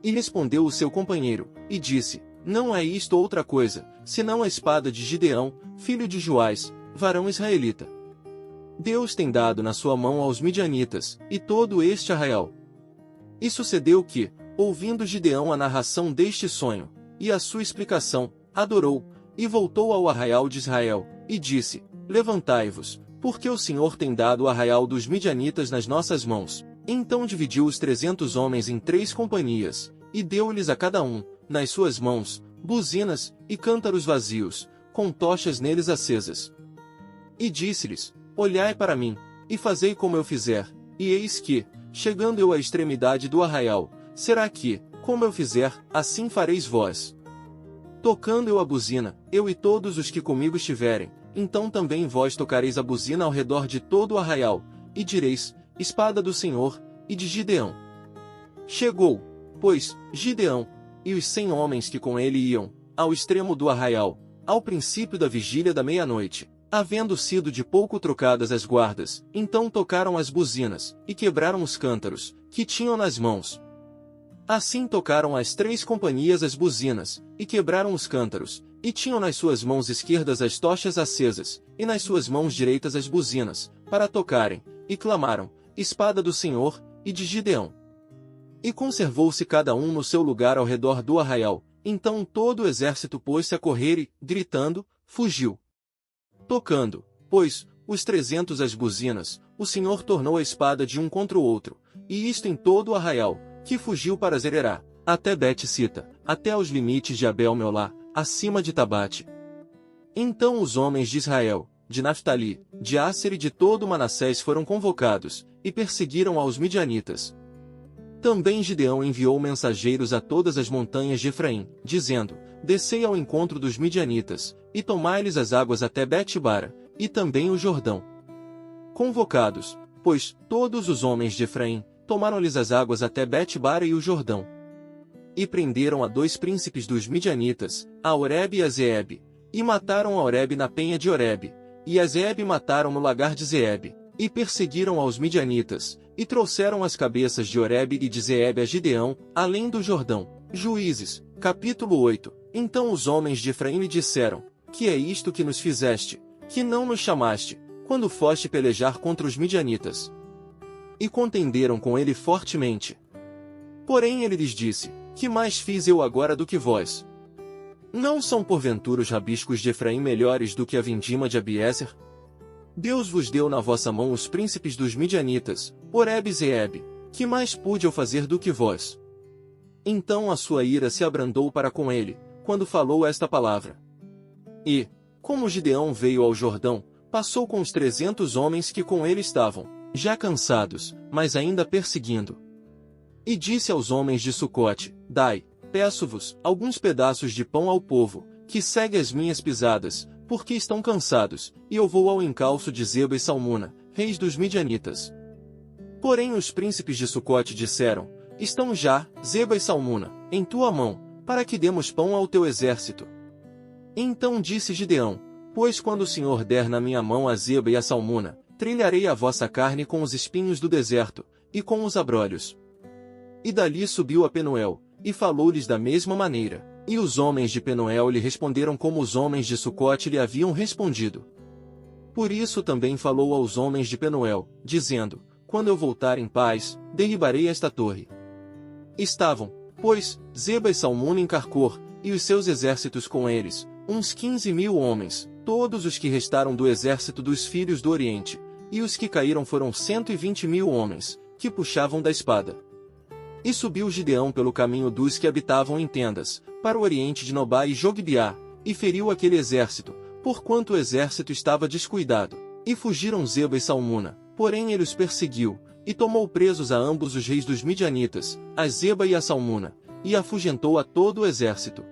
E respondeu o seu companheiro, e disse: não é isto outra coisa, senão a espada de Gideão, filho de Joás, varão israelita. Deus tem dado na sua mão aos midianitas, e todo este arraial. E sucedeu que, ouvindo Gideão a narração deste sonho, e a sua explicação, adorou, e voltou ao arraial de Israel, e disse: levantai-vos, porque o Senhor tem dado o arraial dos midianitas nas nossas mãos. Então dividiu os 300 homens em 3 companhias, e deu-lhes a cada um, nas suas mãos, buzinas, e cântaros vazios, com tochas neles acesas. E disse-lhes: olhai para mim, e fazei como eu fizer, e eis que, chegando eu à extremidade do arraial, será que, como eu fizer, assim fareis vós. Tocando eu a buzina, eu e todos os que comigo estiverem, então também vós tocareis a buzina ao redor de todo o arraial, e direis: espada do Senhor, e de Gideão. Chegou, pois, Gideão, e os 100 homens que com ele iam, ao extremo do arraial, ao princípio da vigília da meia-noite, havendo sido de pouco trocadas as guardas, então tocaram as buzinas, e quebraram os cântaros, que tinham nas mãos. Assim tocaram as 3 companhias as buzinas, e quebraram os cântaros, e tinham nas suas mãos esquerdas as tochas acesas, e nas suas mãos direitas as buzinas, para tocarem, e clamaram: espada do Senhor, e de Gideão. E conservou-se cada um no seu lugar ao redor do arraial, então todo o exército pôs-se a correr e, gritando, fugiu. Tocando, pois, os 300 as buzinas, o Senhor tornou a espada de um contra o outro, e isto em todo o arraial, que fugiu para Zererá, até Bet-Sita, até aos limites de Abel-Meolá, acima de Tabate. Então os homens de Israel, de Naftali, de Asser e de todo Manassés foram convocados, e perseguiram aos midianitas. Também Gideão enviou mensageiros a todas as montanhas de Efraim, dizendo: descei ao encontro dos midianitas, e tomai-lhes as águas até Bet-Bara, e também o Jordão. Convocados, pois, todos os homens de Efraim, tomaram-lhes as águas até Bet-Bara e o Jordão. E prenderam a 2 príncipes dos midianitas, a Oreb e a Zeeb, e mataram a Oreb na penha de Oreb, e a Zeeb mataram no lagar de Zeeb, e perseguiram aos midianitas, e trouxeram as cabeças de Oreb e de Zeeb a Gideão, além do Jordão. Juízes, capítulo 8. Então os homens de Efraim lhe disseram: que é isto que nos fizeste, que não nos chamaste, quando foste pelejar contra os midianitas? E contenderam com ele fortemente. Porém ele lhes disse: que mais fiz eu agora do que vós? Não são porventura os rabiscos de Efraim melhores do que a vindima de Abiezer? Deus vos deu na vossa mão os príncipes dos midianitas, Oreb e Zeeb. Que mais pude eu fazer do que vós? Então a sua ira se abrandou para com ele, quando falou esta palavra. E, como Gideão veio ao Jordão, passou com os 300 homens que com ele estavam, já cansados, mas ainda perseguindo. E disse aos homens de Sucote: Dai, peço-vos, alguns pedaços de pão ao povo, que segue as minhas pisadas, porque estão cansados, e eu vou ao encalço de Zeba e Salmuna, reis dos midianitas. Porém os príncipes de Sucote disseram: Estão já, Zeba e Salmuna, em tua mão, para que demos pão ao teu exército. Então disse Gideão: Pois quando o Senhor der na minha mão a Zeba e a Salmuna, trilharei a vossa carne com os espinhos do deserto, e com os abrolhos. E dali subiu a Penuel, e falou-lhes da mesma maneira. E os homens de Penuel lhe responderam como os homens de Sucote lhe haviam respondido. Por isso também falou aos homens de Penuel, dizendo: Quando eu voltar em paz, derribarei esta torre. Estavam, pois, Zeba e Salmuna em Carcor, e os seus exércitos com eles, uns 15.000 homens, todos os que restaram do exército dos filhos do Oriente, e os que caíram foram 120.000 homens, que puxavam da espada. E subiu Gideão pelo caminho dos que habitavam em tendas, para o oriente de Nobá e Jogbeá, e feriu aquele exército, porquanto o exército estava descuidado. E fugiram Zeba e Salmuna, porém ele os perseguiu, e tomou presos a ambos os reis dos midianitas, a Zeba e a Salmuna, e afugentou a todo o exército.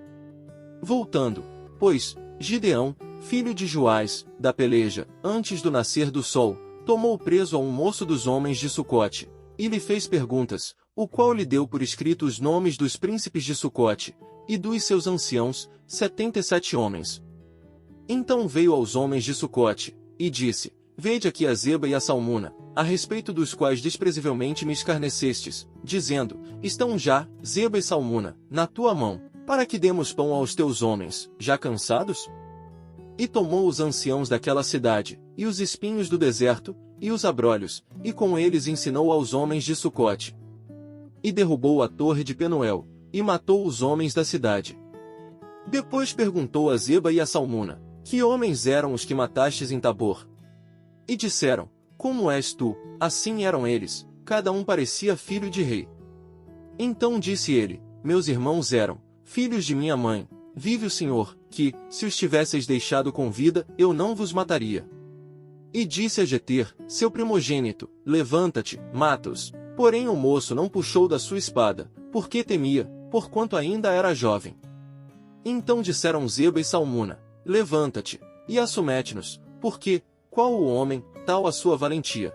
Voltando, pois, Gideão, filho de Joás, da peleja, antes do nascer do sol, tomou preso a um moço dos homens de Sucote, e lhe fez perguntas, o qual lhe deu por escrito os nomes dos príncipes de Sucote, e dos seus anciãos, 77 homens. Então veio aos homens de Sucote, e disse: Vede aqui a Zeba e a Salmuna, a respeito dos quais desprezivelmente me escarnecestes, dizendo: Estão já, Zeba e Salmuna, na tua mão, para que demos pão aos teus homens, já cansados? E tomou os anciãos daquela cidade, e os espinhos do deserto, e os abrolhos, e com eles ensinou aos homens de Sucote. E derrubou a torre de Penuel, e matou os homens da cidade. Depois perguntou a Zeba e a Salmuna: Que homens eram os que matastes em Tabor? E disseram: Como és tu? Assim eram eles, cada um parecia filho de rei. Então disse ele: Meus irmãos eram filhos de minha mãe. Vive o Senhor, que, se os tivesseis deixado com vida, eu não vos mataria. E disse a Jeter, seu primogênito: Levanta-te, mata-os. Porém o moço não puxou da sua espada, porque temia, porquanto ainda era jovem. Então disseram Zeba e Salmuna: Levanta-te, e assumete-nos, porque, qual o homem, tal a sua valentia?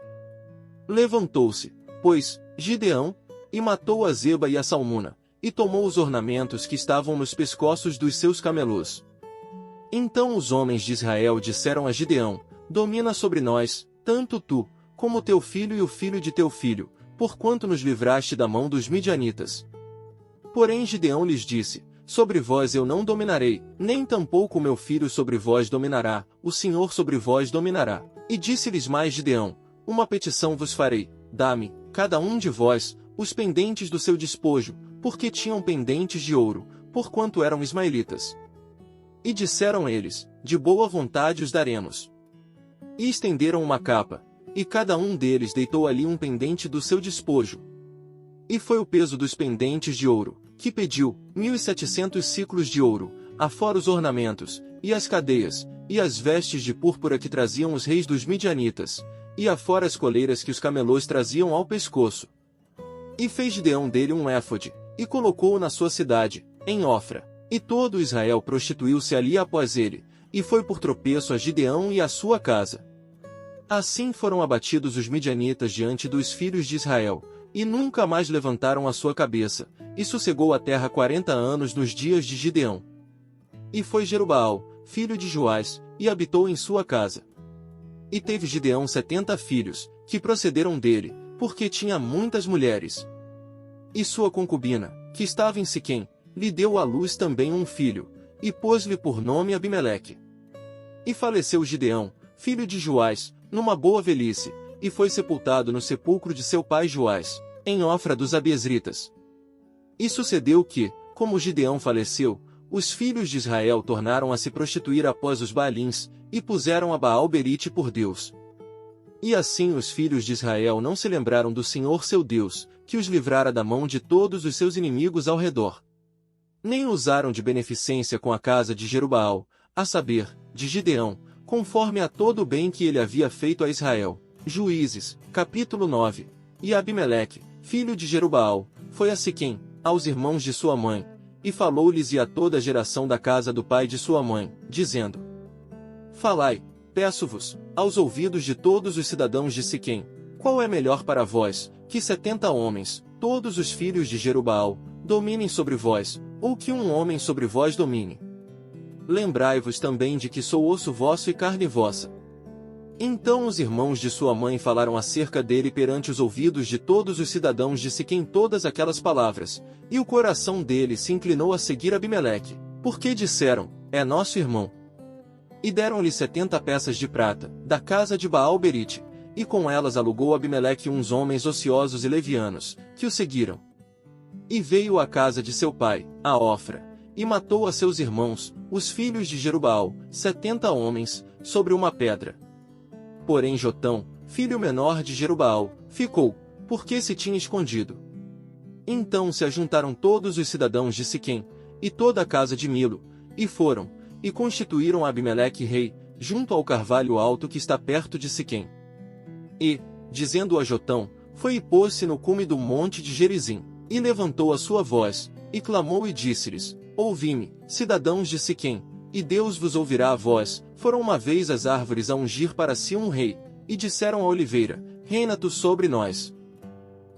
Levantou-se, pois, Gideão, e matou a Zeba e a Salmuna, e tomou os ornamentos que estavam nos pescoços dos seus camelos. Então os homens de Israel disseram a Gideão: Domina sobre nós, tanto tu, como teu filho e o filho de teu filho, porquanto nos livraste da mão dos midianitas. Porém Gideão lhes disse: Sobre vós eu não dominarei, nem tampouco o meu filho sobre vós dominará, o Senhor sobre vós dominará. E disse-lhes mais Gideão: Uma petição vos farei, dá-me, cada um de vós, os pendentes do seu despojo, porque tinham pendentes de ouro, porquanto eram ismaelitas. E disseram eles: De boa vontade os daremos. E estenderam uma capa, e cada um deles deitou ali um pendente do seu despojo. E foi o peso dos pendentes de ouro, que pediu, 1.700 siclos de ouro, afora os ornamentos, e as cadeias, e as vestes de púrpura que traziam os reis dos midianitas, e afora as coleiras que os camelôs traziam ao pescoço. E fez Gideão dele um éfode, e colocou-o na sua cidade, em Ofra. E todo Israel prostituiu-se ali após ele, e foi por tropeço a Gideão e a sua casa. Assim foram abatidos os midianitas diante dos filhos de Israel, e nunca mais levantaram a sua cabeça, e sossegou a terra 40 anos nos dias de Gideão. E foi Jerubaal, filho de Joás, e habitou em sua casa. E teve Gideão 70 filhos, que procederam dele, porque tinha muitas mulheres. E sua concubina, que estava em Siquém, lhe deu à luz também um filho, e pôs-lhe por nome Abimeleque. E faleceu Gideão, filho de Joás, numa boa velhice, e foi sepultado no sepulcro de seu pai Joás, em Ofra dos Abiezritas. E sucedeu que, como Gideão faleceu, os filhos de Israel tornaram a se prostituir após os Baalins, e puseram a Baal-Berite por Deus. E assim os filhos de Israel não se lembraram do Senhor seu Deus, que os livrara da mão de todos os seus inimigos ao redor. Nem usaram de beneficência com a casa de Jerubaal, a saber, de Gideão, conforme a todo o bem que ele havia feito a Israel. Juízes, capítulo 9. E Abimeleque, filho de Jerubaal, foi a Siquém, aos irmãos de sua mãe, e falou-lhes e a toda a geração da casa do pai de sua mãe, dizendo: Falai, peço-vos, aos ouvidos de todos os cidadãos de Siquém, qual é melhor para vós, que 70 homens, todos os filhos de Jerubaal, dominem sobre vós, ou que um homem sobre vós domine? Lembrai-vos também de que sou osso vosso e carne vossa. Então os irmãos de sua mãe falaram acerca dele perante os ouvidos de todos os cidadãos de Siquém todas aquelas palavras, e o coração dele se inclinou a seguir Abimeleque, porque disseram: É nosso irmão. E deram-lhe 70 peças de prata, da casa de Baal-Berite, e com elas alugou Abimeleque uns homens ociosos e levianos, que o seguiram. E veio à casa de seu pai, a Ofra, e matou a seus irmãos, os filhos de Jerubaal, 70 homens, sobre uma pedra. Porém Jotão, filho menor de Jerubaal, ficou, porque se tinha escondido. Então se ajuntaram todos os cidadãos de Siquém, e toda a casa de Milo, e foram, e constituíram Abimeleque rei, junto ao carvalho alto que está perto de Siquém. E, dizendo a Jotão, foi e pôs-se no cume do monte de Gerizim, e levantou a sua voz, e clamou e disse-lhes: Ouvi-me, cidadãos de Siquém, e Deus vos ouvirá a voz. Foram uma vez as árvores a ungir para si um rei, e disseram à oliveira: Reina tu sobre nós.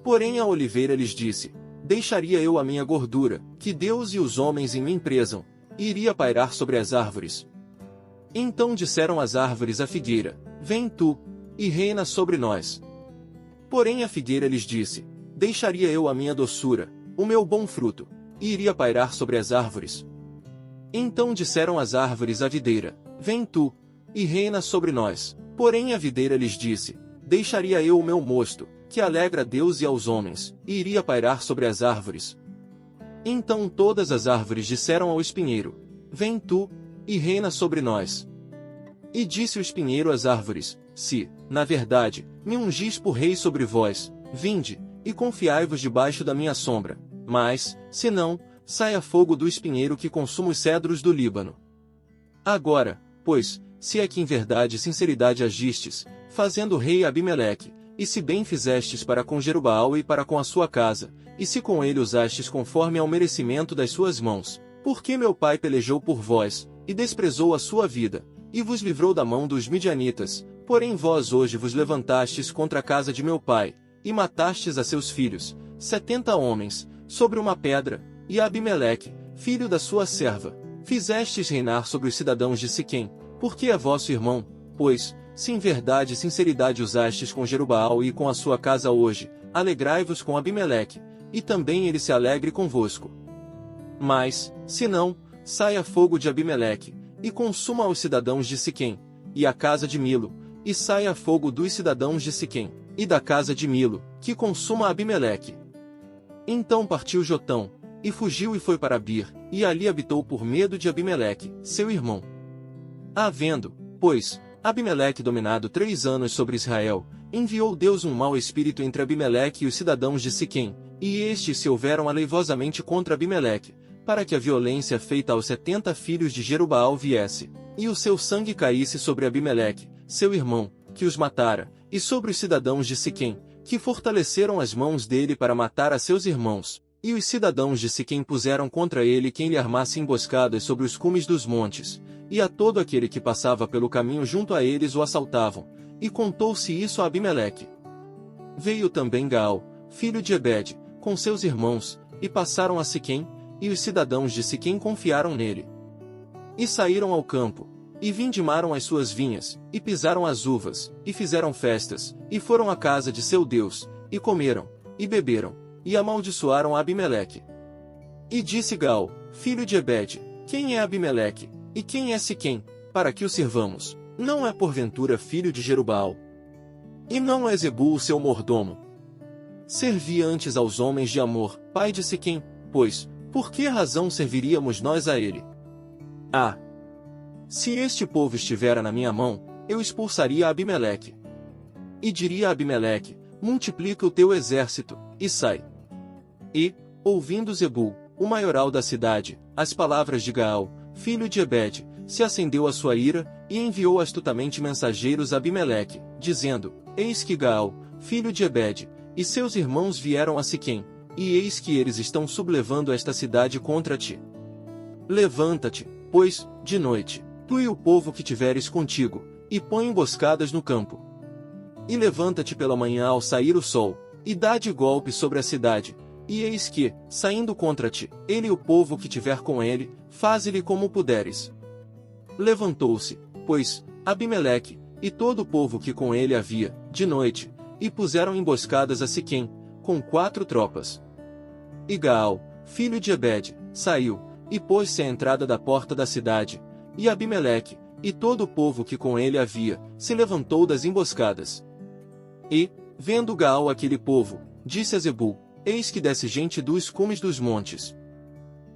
Porém a oliveira lhes disse: Deixaria eu a minha gordura, que Deus e os homens em mim prezam, e iria pairar sobre as árvores. Então disseram as árvores à figueira: Vem tu, e reina sobre nós. Porém a figueira lhes disse: Deixaria eu a minha doçura, o meu bom fruto, e iria pairar sobre as árvores. Então disseram as árvores à videira: Vem tu, e reina sobre nós. Porém a videira lhes disse: Deixaria eu o meu mosto, que alegra a Deus e aos homens, e iria pairar sobre as árvores. Então todas as árvores disseram ao espinheiro: Vem tu, e reina sobre nós. E disse o espinheiro às árvores: Se, na verdade, me ungis por rei sobre vós, vinde, e confiai-vos debaixo da minha sombra. Mas, se não, saia fogo do espinheiro que consuma os cedros do Líbano. Agora, pois, se é que em verdade e sinceridade agistes, fazendo rei Abimeleque, e se bem fizestes para com Jerubaal e para com a sua casa, e se com ele usastes conforme ao merecimento das suas mãos, porque meu pai pelejou por vós, e desprezou a sua vida, e vos livrou da mão dos midianitas, porém vós hoje vos levantastes contra a casa de meu pai, e matastes a seus filhos, 70 homens, sobre uma pedra, e Abimeleque, filho da sua serva, fizestes reinar sobre os cidadãos de Siquém, porque é vosso irmão, pois, se em verdade e sinceridade usastes com Jerubaal e com a sua casa hoje, alegrai-vos com Abimeleque, e também ele se alegre convosco. Mas, se não, saia fogo de Abimeleque, e consuma os cidadãos de Siquém, e a casa de Milo, e saia fogo dos cidadãos de Siquém, e da casa de Milo, que consuma Abimeleque. Então partiu Jotão, e fugiu e foi para Bir, e ali habitou por medo de Abimeleque, seu irmão. Havendo, pois, Abimeleque dominado 3 anos sobre Israel, enviou Deus um mau espírito entre Abimeleque e os cidadãos de Siquém, e estes se houveram aleivosamente contra Abimeleque, para que a violência feita aos 70 filhos de Jerubaal viesse, e o seu sangue caísse sobre Abimeleque, seu irmão, que os matara, e sobre os cidadãos de Siquém, que fortaleceram as mãos dele para matar a seus irmãos. E os cidadãos de Siquém puseram contra ele quem lhe armasse emboscadas sobre os cumes dos montes, e a todo aquele que passava pelo caminho junto a eles o assaltavam, e contou-se isso a Abimeleque. Veio também Gaal, filho de Ebed, com seus irmãos, e passaram a Siquém, e os cidadãos de Siquém confiaram nele. E saíram ao campo, e vindimaram as suas vinhas, e pisaram as uvas, e fizeram festas, e foram à casa de seu Deus, e comeram, e beberam, e amaldiçoaram Abimeleque. E disse Gaal, filho de Ebed: Quem é Abimeleque, e quem é Siquém, para que o sirvamos? Não é porventura filho de Jerubaal? E não é Zebul seu mordomo? Servi antes aos homens de Amor, pai de Siquém, pois, Por que razão serviríamos nós a ele? Ah! Se este povo estivera na minha mão, eu expulsaria Abimeleque. E diria a Abimeleque: multiplica o teu exército, e sai. E, ouvindo Zebul, o maioral da cidade, as palavras de Gaal, filho de Ebede, se acendeu a sua ira, e enviou astutamente mensageiros a Abimeleque, dizendo: Eis que Gaal, filho de Ebede, e seus irmãos vieram a Siquém, e eis que eles estão sublevando esta cidade contra ti. Levanta-te, pois, de noite, tu e o povo que tiveres contigo, e põe emboscadas no campo. E levanta-te pela manhã ao sair o sol, e dá de golpe sobre a cidade, e eis que, saindo contra ti, ele e o povo que tiver com ele, faze-lhe como puderes. Levantou-se, pois, Abimeleque, e todo o povo que com ele havia, de noite, e puseram emboscadas a Siquém, com 4 tropas. E Gaal, filho de Ebede, saiu, e pôs-se à entrada da porta da cidade, e Abimeleque, e todo o povo que com ele havia, se levantou das emboscadas. E, vendo Gaal aquele povo, disse a Zebul: Eis que desce gente dos cumes dos montes.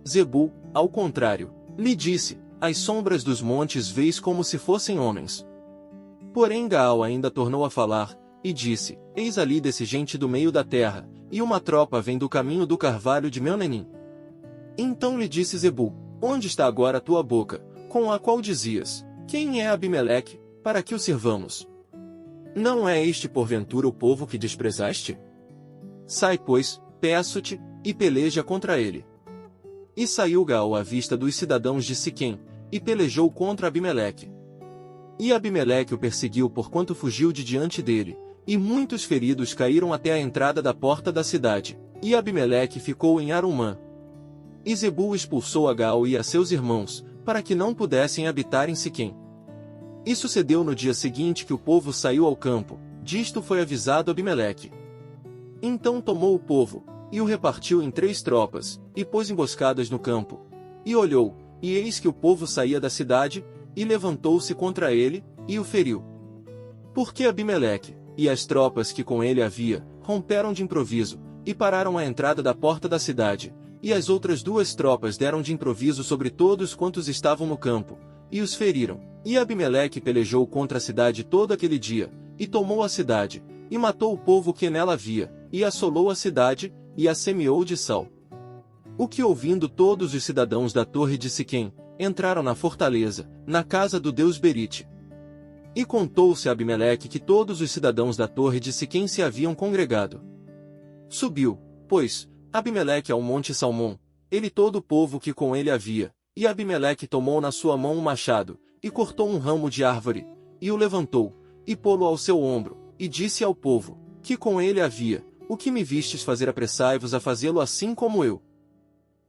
Zebul, ao contrário, lhe disse: As sombras dos montes veis como se fossem homens. Porém Gaal ainda tornou a falar, e disse: Eis ali desce gente do meio da terra, e uma tropa vem do caminho do carvalho de Meunenim. Então lhe disse Zebul: Onde está agora a tua boca, com a qual dizias: Quem é Abimeleque, para que o sirvamos? Não é este porventura o povo que desprezaste? Sai, pois, peço-te, e peleja contra ele. E saiu Gaal à vista dos cidadãos de Siquém, e pelejou contra Abimeleque. E Abimeleque o perseguiu porquanto fugiu de diante dele, e muitos feridos caíram até a entrada da porta da cidade, e Abimeleque ficou em Arumã. E Zebul expulsou a Gaal e a seus irmãos, para que não pudessem habitar em Siquém. E sucedeu no dia seguinte que o povo saiu ao campo, disto foi avisado Abimeleque. Então tomou o povo, e o repartiu em 3 tropas, e pôs emboscadas no campo. E olhou, e eis que o povo saía da cidade, e levantou-se contra ele, e o feriu. Porque Abimeleque, e as tropas que com ele havia, romperam de improviso, e pararam à entrada da porta da cidade, e as outras 2 tropas deram de improviso sobre todos quantos estavam no campo, e os feriram. E Abimeleque pelejou contra a cidade todo aquele dia, e tomou a cidade, e matou o povo que nela havia, e assolou a cidade, e a semeou de sal. O que ouvindo todos os cidadãos da torre de Siquém, entraram na fortaleza, na casa do deus Berite. E contou-se a Abimeleque que todos os cidadãos da torre de Siquém se haviam congregado. Subiu, pois, Abimeleque ao monte Salmão, ele e todo o povo que com ele havia, e Abimeleque tomou na sua mão um machado, e cortou um ramo de árvore, e o levantou, e pô-lo ao seu ombro, e disse ao povo, que com ele havia: O que me vistes fazer, apressai-vos a fazê-lo assim como eu.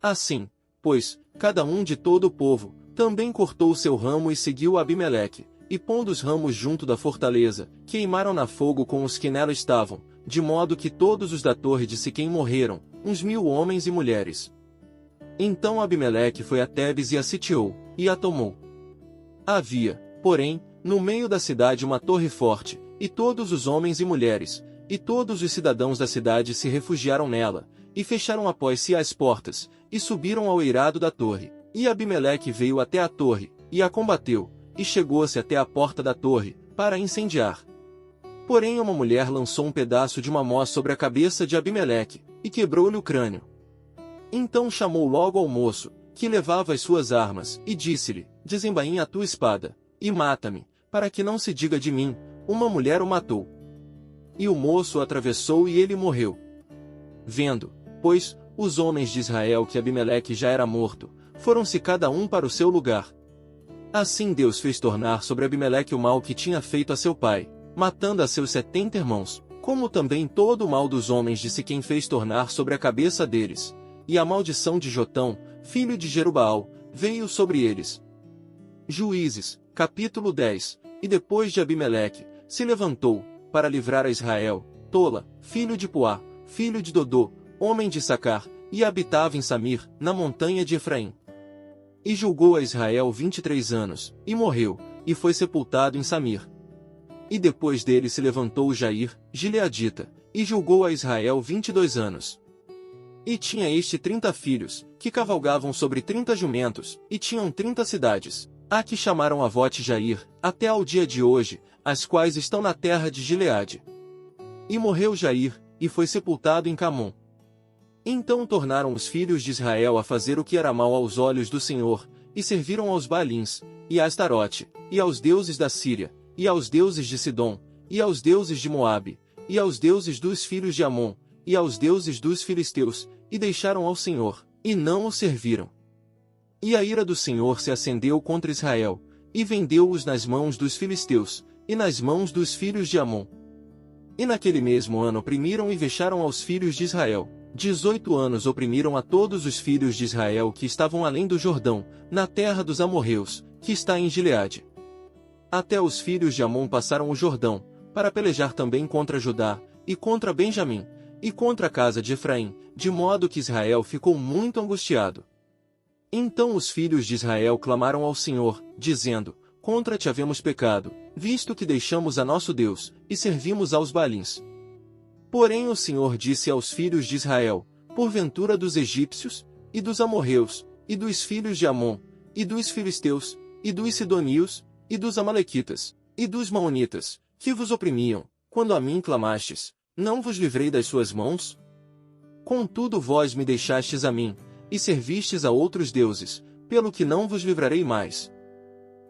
Assim, pois, cada um de todo o povo, também cortou o seu ramo e seguiu Abimeleque, e pondo os ramos junto da fortaleza, queimaram na fogo com os que nela estavam, de modo que todos os da torre de Siquém morreram, uns 1000 homens e mulheres. Então Abimeleque foi a Tebes e a sitiou, e a tomou. Havia, porém, no meio da cidade uma torre forte, e todos os homens e mulheres, e todos os cidadãos da cidade se refugiaram nela, e fecharam após si as portas, e subiram ao eirado da torre. E Abimeleque veio até a torre, e a combateu, e chegou-se até a porta da torre, para incendiar. Porém uma mulher lançou um pedaço de mamó sobre a cabeça de Abimeleque, e quebrou-lhe o crânio. Então chamou logo ao moço, que levava as suas armas, e disse-lhe: Desembainha a tua espada, e mata-me, para que não se diga de mim, uma mulher o matou. E o moço o atravessou e ele morreu. Vendo, pois, os homens de Israel que Abimeleque já era morto, foram-se cada um para o seu lugar. Assim Deus fez tornar sobre Abimeleque o mal que tinha feito a seu pai, matando a seus 70 irmãos, como também todo o mal dos homens de Siquém fez tornar sobre a cabeça deles, e a maldição de Jotão, filho de Jerubaal, veio sobre eles. Juízes, capítulo 10. E depois de Abimeleque, se levantou, para livrar a Israel, Tola, filho de Puá, filho de Dodô, homem de Sacar, e habitava em Samir, na montanha de Efraim. E julgou a Israel 23 anos, e morreu, e foi sepultado em Samir. E depois dele se levantou Jair, gileadita, e julgou a Israel 22 anos. E tinha este 30 filhos, que cavalgavam sobre 30 jumentos, e tinham 30 cidades, a que chamaram Avote Jair, até ao dia de hoje, as quais estão na terra de Gileade. E morreu Jair, e foi sepultado em Camom. Então tornaram os filhos de Israel a fazer o que era mal aos olhos do Senhor, e serviram aos Baalins, e a Astarote, e aos deuses da Síria, e aos deuses de Sidom, e aos deuses de Moabe, e aos deuses dos filhos de Amon, e aos deuses dos filisteus, e deixaram ao Senhor, e não o serviram. E a ira do Senhor se acendeu contra Israel, e vendeu-os nas mãos dos filisteus, e nas mãos dos filhos de Amon. E naquele mesmo ano oprimiram e vexaram aos filhos de Israel. 18 anos oprimiram a todos os filhos de Israel que estavam além do Jordão, na terra dos amorreus, que está em Gileade. Até os filhos de Amon passaram o Jordão, para pelejar também contra Judá, e contra Benjamim, e contra a casa de Efraim, de modo que Israel ficou muito angustiado. Então os filhos de Israel clamaram ao Senhor, dizendo: Contra ti havemos pecado, visto que deixamos a nosso Deus, e servimos aos Baalins. Porém o Senhor disse aos filhos de Israel: Porventura dos egípcios, e dos amorreus, e dos filhos de Amon, e dos filisteus, e dos sidonios, e dos amalequitas, e dos maonitas, que vos oprimiam, quando a mim clamastes, não vos livrei das suas mãos? Contudo vós me deixastes a mim, e servistes a outros deuses, pelo que não vos livrarei mais.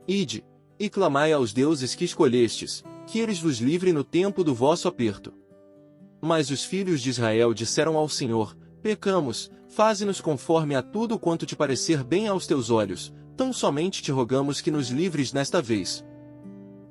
Ide, e clamai aos deuses que escolhestes, que eles vos livrem no tempo do vosso aperto. Mas os filhos de Israel disseram ao Senhor: Pecamos, faze-nos conforme a tudo quanto te parecer bem aos teus olhos, tão somente te rogamos que nos livres nesta vez.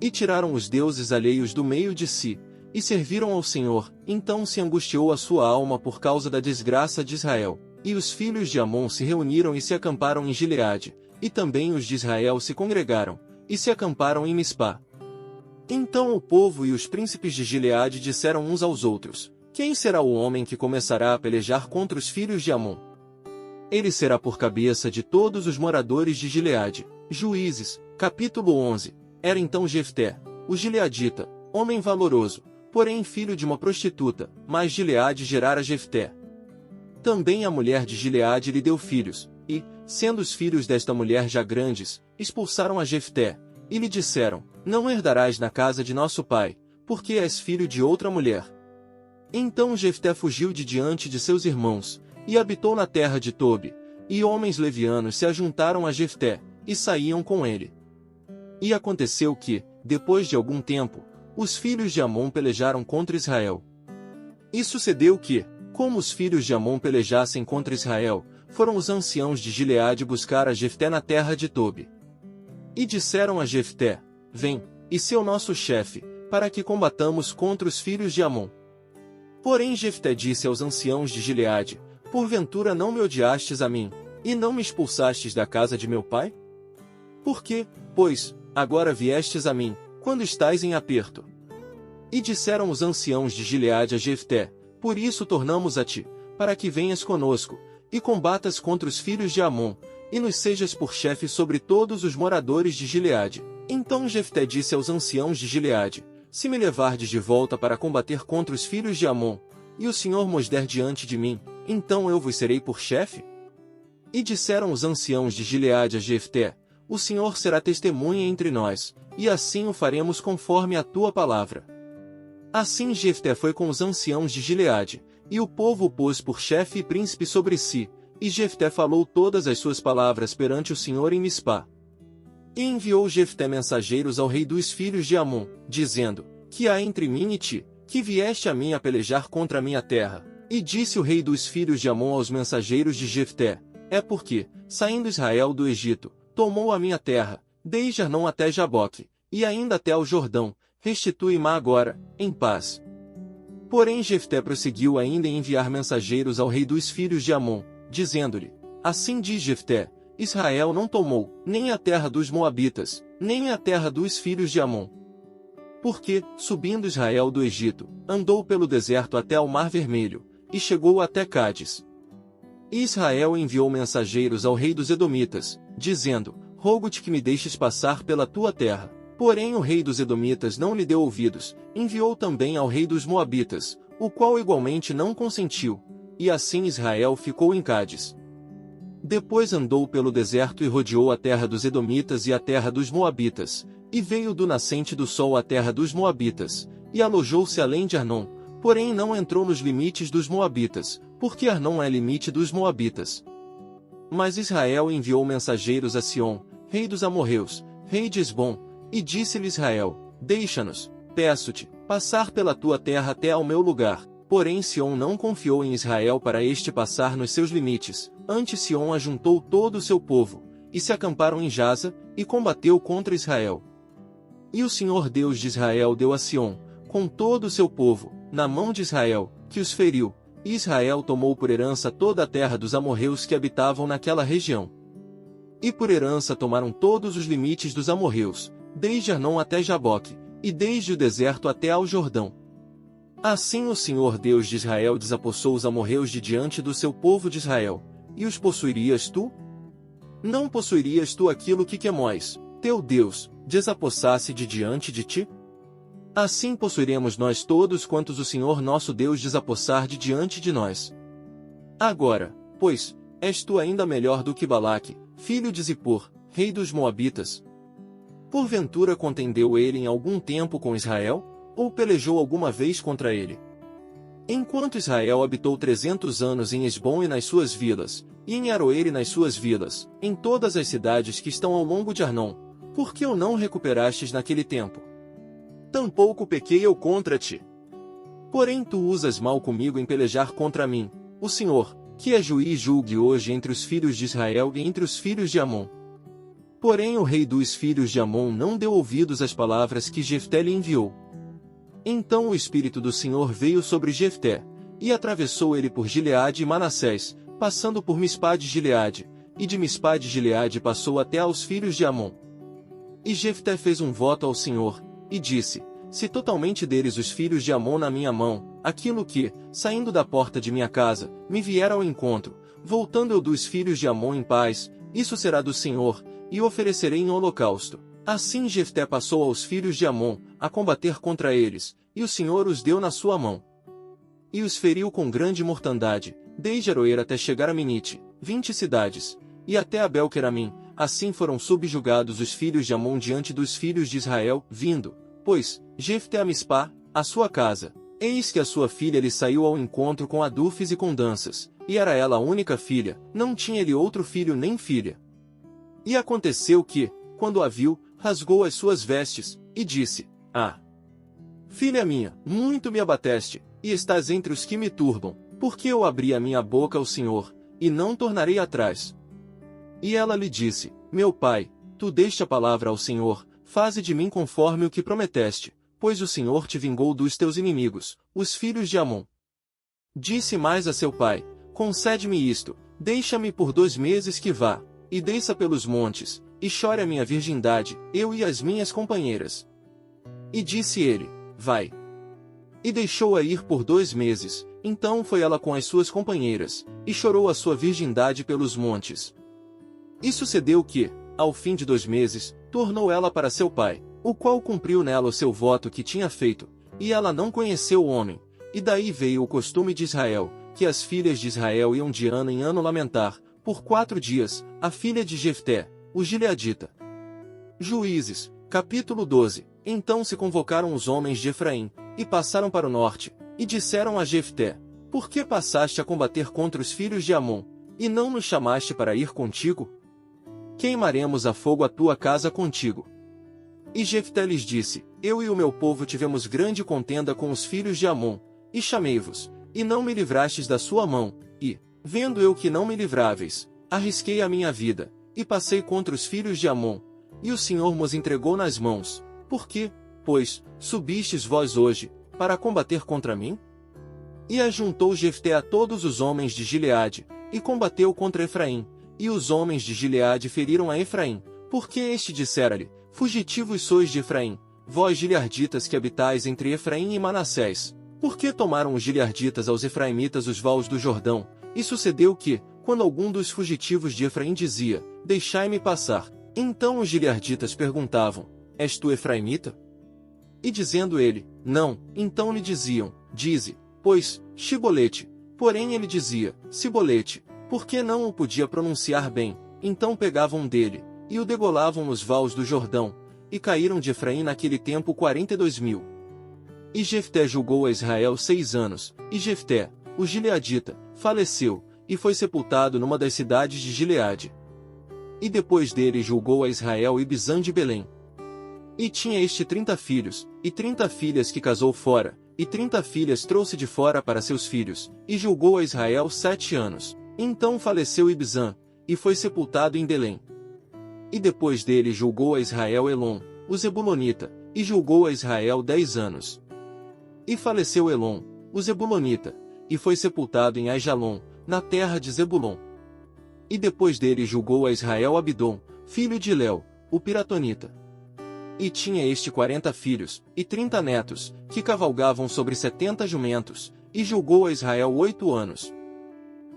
E tiraram os deuses alheios do meio de si, e serviram ao Senhor. Então se angustiou a sua alma por causa da desgraça de Israel. E os filhos de Amon se reuniram e se acamparam em Gileade, e também os de Israel se congregaram, e se acamparam em Mispá. Então o povo e os príncipes de Gileade disseram uns aos outros: Quem será o homem que começará a pelejar contra os filhos de Amon? Ele será por cabeça de todos os moradores de Gileade. Juízes, capítulo 11. Era então Jefté, o gileadita, homem valoroso, porém filho de uma prostituta, mas Gileade gerara Jefté. Também a mulher de Gileade lhe deu filhos, e, sendo os filhos desta mulher já grandes, expulsaram a Jefté, e lhe disseram: Não herdarás na casa de nosso pai, porque és filho de outra mulher. Então Jefté fugiu de diante de seus irmãos, e habitou na terra de Tobi, e homens levianos se ajuntaram a Jefté, e saíam com ele. E aconteceu que, depois de algum tempo, os filhos de Amon pelejaram contra Israel. E sucedeu que, como os filhos de Amon pelejassem contra Israel, foram os anciãos de Gileade buscar a Jefté na terra de Tobi. E disseram a Jefté: Vem, e sê o nosso chefe, para que combatamos contra os filhos de Amon. Porém Jefté disse aos anciãos de Gileade: Porventura não me odiastes a mim, e não me expulsastes da casa de meu pai? Por que, pois, agora viestes a mim, quando estais em aperto? E disseram os anciãos de Gileade a Jefté: Por isso tornamos a ti, para que venhas conosco, e combatas contra os filhos de Amon, e nos sejas por chefe sobre todos os moradores de Gileade. Então Jefté disse aos anciãos de Gileade: Se me levardes de volta para combater contra os filhos de Amon, e o Senhor mos der diante de mim, então eu vos serei por chefe? E disseram os anciãos de Gileade a Jefté: O Senhor será testemunha entre nós, e assim o faremos conforme a tua palavra. Assim Jefté foi com os anciãos de Gileade, e o povo o pôs por chefe e príncipe sobre si, e Jefté falou todas as suas palavras perante o Senhor em Mispá. E enviou Jefté mensageiros ao rei dos filhos de Amon, dizendo: Que há entre mim e ti, que vieste a mim a pelejar contra a minha terra? E disse o rei dos filhos de Amon aos mensageiros de Jefté: É porque, saindo Israel do Egito, tomou a minha terra, desde Arnon até Jaboque, e ainda até ao Jordão, restitui-ma agora, em paz. Porém Jefté prosseguiu ainda em enviar mensageiros ao rei dos filhos de Amon, dizendo-lhe: Assim diz Jefté: Israel não tomou, nem a terra dos Moabitas, nem a terra dos filhos de Amon. Porque, subindo Israel do Egito, andou pelo deserto até ao Mar Vermelho, e chegou até Cádiz. E Israel enviou mensageiros ao rei dos Edomitas, dizendo: Rogo-te que me deixes passar pela tua terra. Porém o rei dos Edomitas não lhe deu ouvidos, enviou também ao rei dos Moabitas, o qual igualmente não consentiu, e assim Israel ficou em Cádiz. Depois andou pelo deserto e rodeou a terra dos Edomitas e a terra dos Moabitas, e veio do nascente do sol à terra dos Moabitas, e alojou-se além de Arnon, porém não entrou nos limites dos Moabitas, porque Arnon é limite dos Moabitas. Mas Israel enviou mensageiros a Sion, rei dos amorreus, rei de Esbom, e disse-lhe Israel: Deixa-nos, peço-te, passar pela tua terra até ao meu lugar. Porém Sion não confiou em Israel para este passar nos seus limites. Antes Sion ajuntou todo o seu povo, e se acamparam em Jaza, e combateu contra Israel. E o Senhor Deus de Israel deu a Sion, com todo o seu povo, na mão de Israel, que os feriu, e Israel tomou por herança toda a terra dos amorreus que habitavam naquela região. E por herança tomaram todos os limites dos amorreus, desde Arnon até Jaboque, e desde o deserto até ao Jordão. Assim o Senhor Deus de Israel desapossou os amorreus de diante do seu povo de Israel. E os possuirias tu? Não possuirias tu aquilo que Quemós, teu Deus, desapossasse de diante de ti? Assim possuiremos nós todos quantos o Senhor nosso Deus desapossar de diante de nós. Agora, pois, és tu ainda melhor do que Balaque, filho de Zippor, rei dos Moabitas? Porventura contendeu ele em algum tempo com Israel, ou pelejou alguma vez contra ele? Enquanto Israel habitou 300 anos em Esbom e nas suas vilas, e em Aroer e nas suas vilas, em todas as cidades que estão ao longo de Arnon, por que o não recuperastes naquele tempo? Tampouco pequei eu contra ti. Porém tu usas mal comigo em pelejar contra mim, o Senhor, que é juiz, julgue hoje entre os filhos de Israel e entre os filhos de Amon. Porém o rei dos filhos de Amon não deu ouvidos às palavras que Jefté lhe enviou. Então o Espírito do Senhor veio sobre Jefté, e atravessou ele por Gileade e Manassés, passando por Mispá de Gileade, e de Mispá de Gileade passou até aos filhos de Amon. E Jefté fez um voto ao Senhor, e disse: Se totalmente deres os filhos de Amon na minha mão, aquilo que, saindo da porta de minha casa, me vier ao encontro, voltando eu dos filhos de Amon em paz, isso será do Senhor, e oferecerei em holocausto. Assim Jefté passou aos filhos de Amon, a combater contra eles, e o Senhor os deu na sua mão. E os feriu com grande mortandade, desde Aroer até chegar a Minite, 20 cidades, e até Abel-Queramim. Assim foram subjugados os filhos de Amon diante dos filhos de Israel, vindo, pois, Jefté a Mispá, a sua casa. Eis que a sua filha lhe saiu ao encontro com adufes e com danças, e era ela a única filha, não tinha ele outro filho nem filha. E aconteceu que, quando a viu, rasgou as suas vestes, e disse: Ah! Filha minha, muito me abateste, e estás entre os que me turbam, porque eu abri a minha boca ao Senhor, e não tornarei atrás. E ela lhe disse: Meu pai, tu deste a palavra ao Senhor, faze de mim conforme o que prometeste, pois o Senhor te vingou dos teus inimigos, os filhos de Amon. Disse mais a seu pai: Concede-me isto, deixa-me por 2 meses que vá, e desça pelos montes, e chore a minha virgindade, eu e as minhas companheiras. E disse ele: Vai. E deixou-a ir por 2 meses, então foi ela com as suas companheiras, e chorou a sua virgindade pelos montes. E sucedeu que, ao fim de 2 meses, tornou ela para seu pai, o qual cumpriu nela o seu voto que tinha feito, e ela não conheceu o homem, e daí veio o costume de Israel, que as filhas de Israel iam de ano em ano lamentar, por 4 dias, a filha de Jefté, o gileadita. Juízes, capítulo 12. Então se convocaram os homens de Efraim, e passaram para o norte, e disseram a Jefté: Por que passaste a combater contra os filhos de Amon, e não nos chamaste para ir contigo? Queimaremos a fogo a tua casa contigo. E Jefté lhes disse: Eu e o meu povo tivemos grande contenda com os filhos de Amon, e chamei-vos, e não me livrastes da sua mão, e, vendo eu que não me livráveis, arrisquei a minha vida, e passei contra os filhos de Amon, e o Senhor nos entregou nas mãos. Por que, pois, subistes vós hoje, para combater contra mim? E ajuntou Jefté a todos os homens de Gileade, e combateu contra Efraim, e os homens de Gileade feriram a Efraim, porque este dissera-lhe: Fugitivos sois de Efraim, vós gilearditas que habitais entre Efraim e Manassés. Porque tomaram os gilearditas aos efraimitas os vales do Jordão, e sucedeu que, quando algum dos fugitivos de Efraim dizia: Deixai-me passar, então os gilearditas perguntavam: És tu efraimita? E dizendo ele: Não, então lhe diziam: Dize, pois, Shibolete, Porém ele dizia, Cibolete, porque não o podia pronunciar bem, então pegavam dele, e o degolavam nos vales do Jordão, e caíram de Efraim naquele tempo 42.000. E Jefté julgou a Israel 6 anos, e Jefté, o gileadita, faleceu, e foi sepultado numa das cidades de Gileade. E depois dele julgou a Israel Ibzan de Belém. E tinha este 30 filhos, e 30 filhas que casou fora, e 30 filhas trouxe de fora para seus filhos, e julgou a Israel 7 anos. Então faleceu Ibzan, e foi sepultado em Belém. E depois dele julgou a Israel Elon, o Zebulonita, e julgou a Israel 10 anos. E faleceu Elon, o Zebulonita, e foi sepultado em Aijalon, na terra de Zebulon. E depois dele julgou a Israel Abidom, filho de Léu, o Piratonita. E tinha este 40 filhos, e 30 netos, que cavalgavam sobre 70 jumentos, e julgou a Israel 8 anos.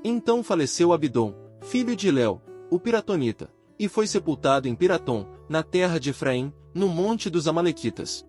Então faleceu Abidom, filho de Léu, o Piratonita, e foi sepultado em Piratom, na terra de Efraim, no monte dos Amalequitas.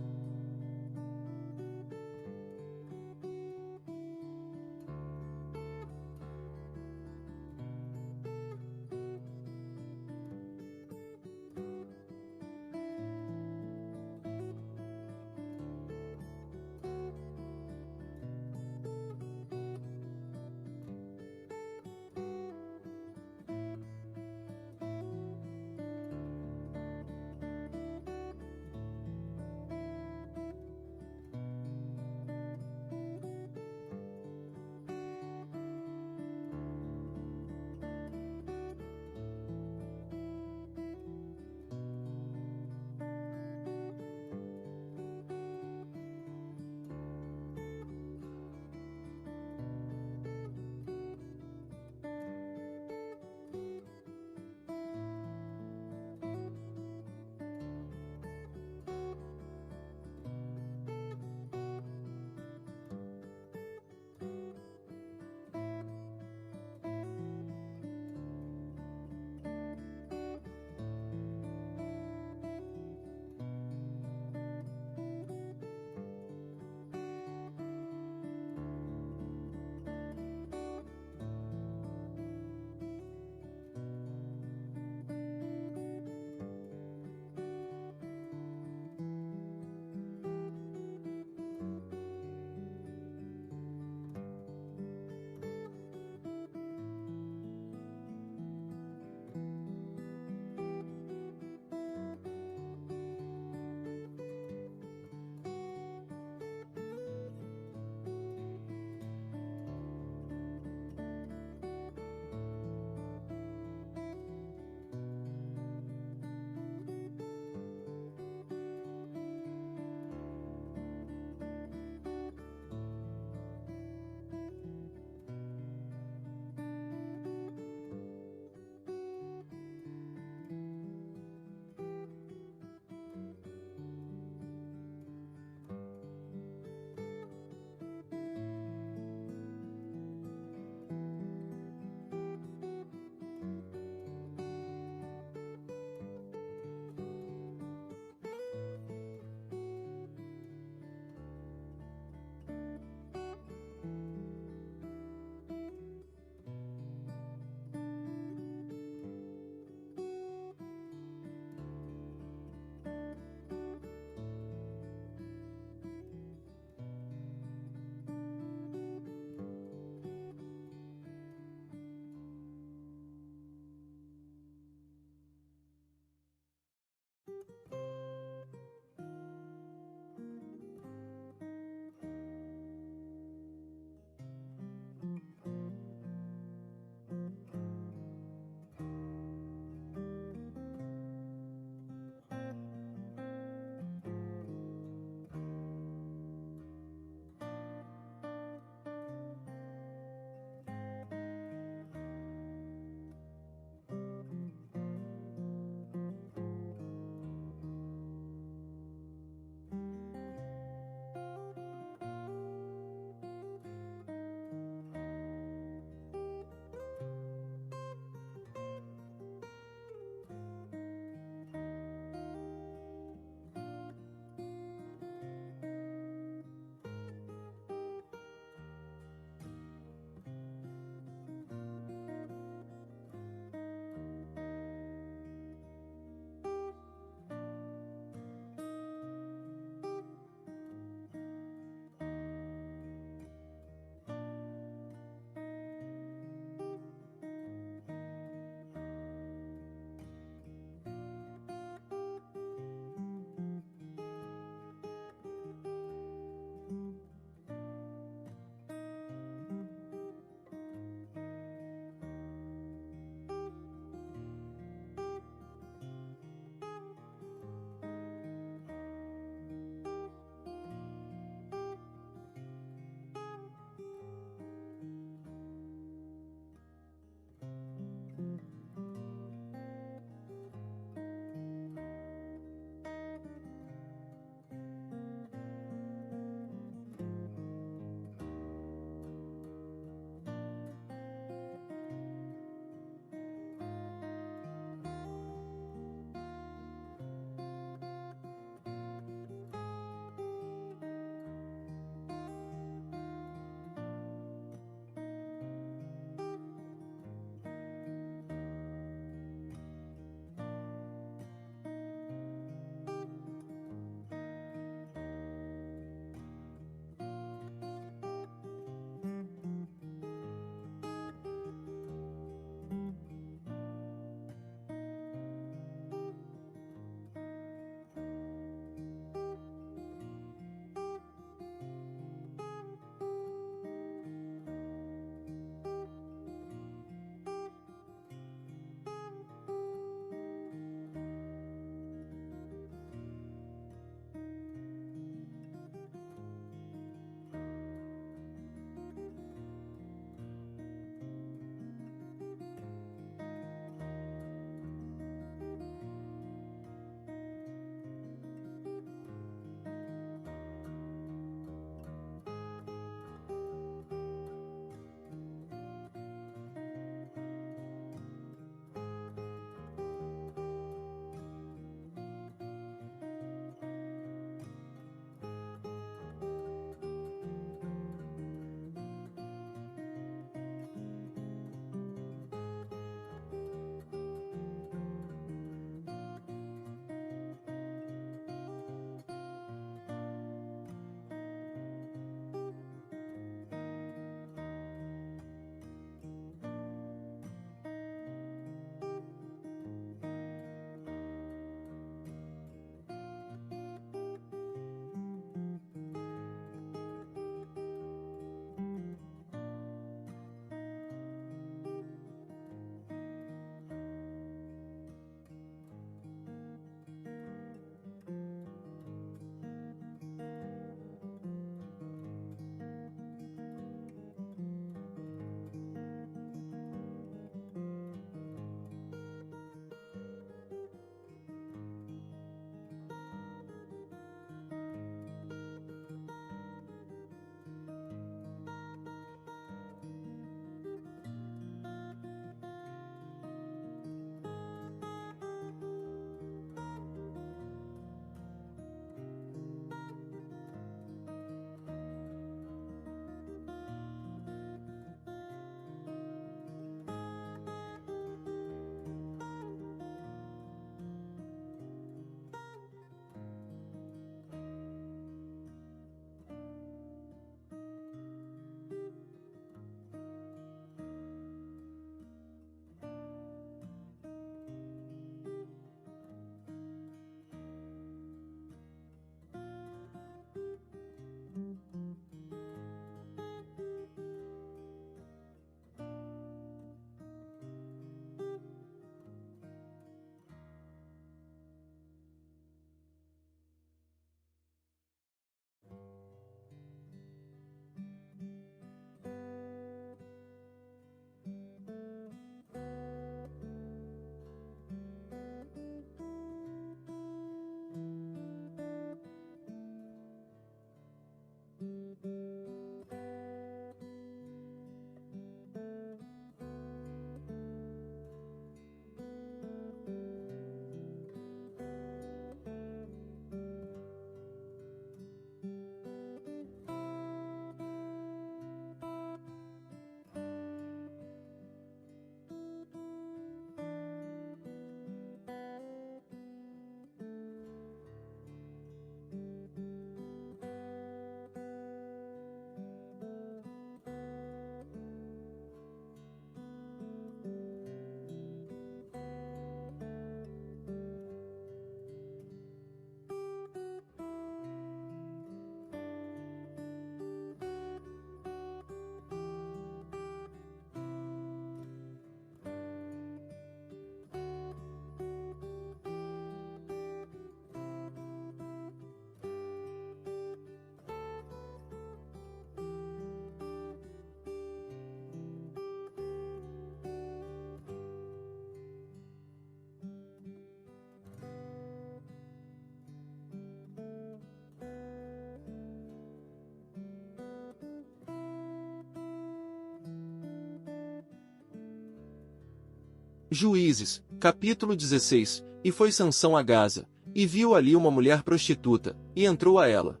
Juízes, capítulo 16, e foi Sansão a Gaza, e viu ali uma mulher prostituta, e entrou a ela.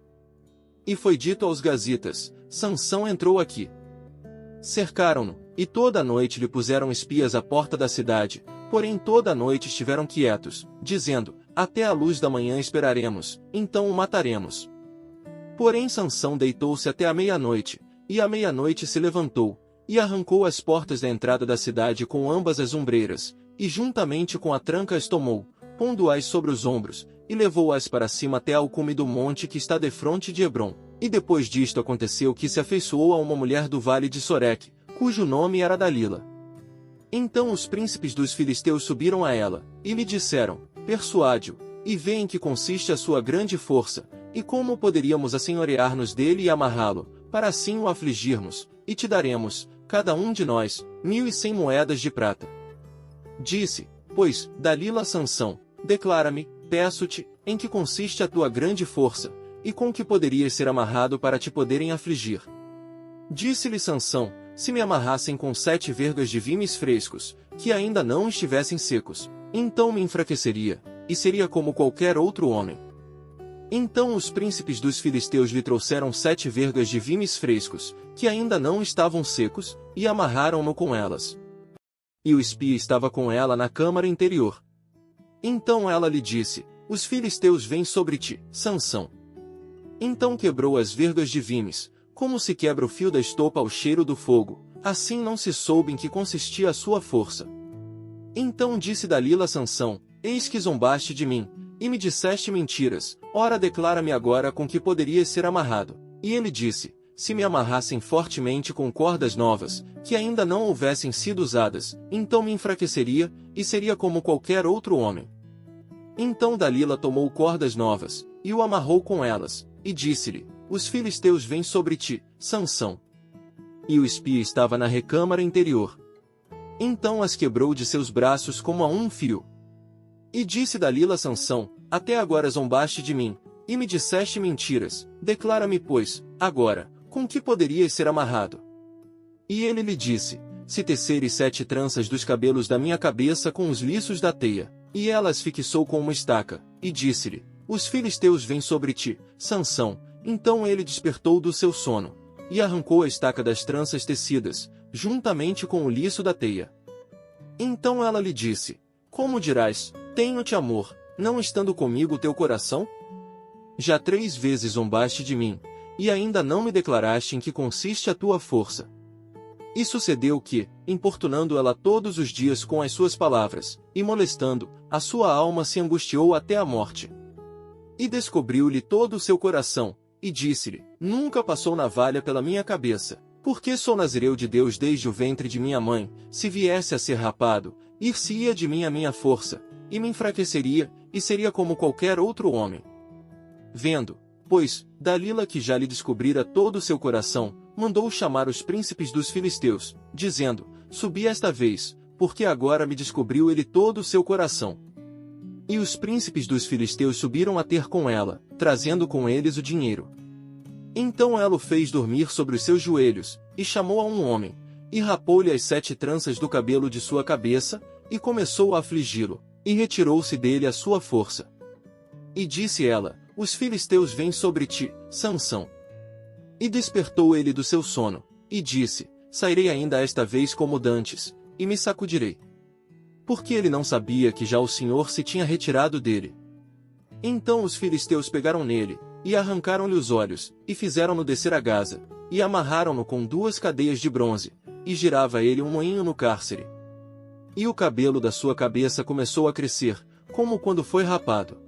E foi dito aos gazitas, Sansão entrou aqui. Cercaram-no, e toda a noite lhe puseram espias à porta da cidade, porém toda a noite estiveram quietos, dizendo, até a luz da manhã esperaremos, então o mataremos. Porém Sansão deitou-se até a meia-noite, e à meia-noite se levantou, e arrancou as portas da entrada da cidade com ambas as ombreiras, e juntamente com a tranca as tomou, pondo-as sobre os ombros, e levou-as para cima até ao cume do monte que está defronte de Hebrom. E depois disto aconteceu que se afeiçoou a uma mulher do vale de Soreque, cujo nome era Dalila. Então os príncipes dos filisteus subiram a ela, e lhe disseram, persuade-o, e vê em que consiste a sua grande força, e como poderíamos assenhorear-nos dele e amarrá-lo, para assim o afligirmos, e te daremos, cada um de nós, 1.100 moedas de prata. Disse, pois, Dalila a Sansão, declara-me, peço-te, em que consiste a tua grande força, e com que poderias ser amarrado para te poderem afligir. Disse-lhe Sansão, se me amarrassem com 7 vergas de vimes frescos, que ainda não estivessem secos, então me enfraqueceria, e seria como qualquer outro homem. Então os príncipes dos filisteus lhe trouxeram 7 vergas de vimes frescos, que ainda não estavam secos, e amarraram-no com elas. E o espia estava com ela na câmara interior. Então ela lhe disse, os filisteus vêm sobre ti, Sansão. Então quebrou as vergas de vimes, como se quebra o fio da estopa ao cheiro do fogo, assim não se soube em que consistia a sua força. Então disse Dalila a Sansão, eis que zombaste de mim, e me disseste mentiras, ora declara-me agora com que poderias ser amarrado. E ele disse, se me amarrassem fortemente com cordas novas, que ainda não houvessem sido usadas, então me enfraqueceria, e seria como qualquer outro homem. Então Dalila tomou cordas novas, e o amarrou com elas, e disse-lhe, os filisteus vêm sobre ti, Sansão. E o espia estava na recâmara interior. Então as quebrou de seus braços como a um fio. E disse Dalila a Sansão, até agora zombaste de mim, e me disseste mentiras, declara-me pois, agora, com que poderias ser amarrado? E ele lhe disse, se teceres 7 tranças dos cabelos da minha cabeça com os liços da teia. E ela as fixou com uma estaca, e disse-lhe, os filisteus vêm sobre ti, Sansão. Então ele despertou do seu sono, e arrancou a estaca das tranças tecidas, juntamente com o liço da teia. Então ela lhe disse, como dirás, tenho-te amor, não estando comigo o teu coração? Já 3 vezes zombaste de mim, e ainda não me declaraste em que consiste a tua força. E sucedeu que, importunando ela todos os dias com as suas palavras, e molestando, a sua alma se angustiou até a morte. E descobriu-lhe todo o seu coração, e disse-lhe, nunca passou navalha pela minha cabeça, porque sou nazireu de Deus desde o ventre de minha mãe, se viesse a ser rapado, ir-se-ia de mim a minha força, e me enfraqueceria, e seria como qualquer outro homem. Vendo, pois, Dalila que já lhe descobrira todo o seu coração, mandou chamar os príncipes dos filisteus, dizendo, subi esta vez, porque agora me descobriu ele todo o seu coração. E os príncipes dos filisteus subiram a ter com ela, trazendo com eles o dinheiro. Então ela o fez dormir sobre os seus joelhos, e chamou a um homem, e rapou-lhe as 7 tranças do cabelo de sua cabeça, e começou a afligi-lo, e retirou-se dele a sua força. E disse ela, os filisteus vêm sobre ti, Sansão. E despertou ele do seu sono, e disse, sairei ainda esta vez como dantes, e me sacudirei. Porque ele não sabia que já o Senhor se tinha retirado dele. Então os filisteus pegaram nele, e arrancaram-lhe os olhos, e fizeram-no descer a Gaza, e amarraram-no com 2 cadeias de bronze, e girava ele um moinho no cárcere. E o cabelo da sua cabeça começou a crescer, como quando foi rapado.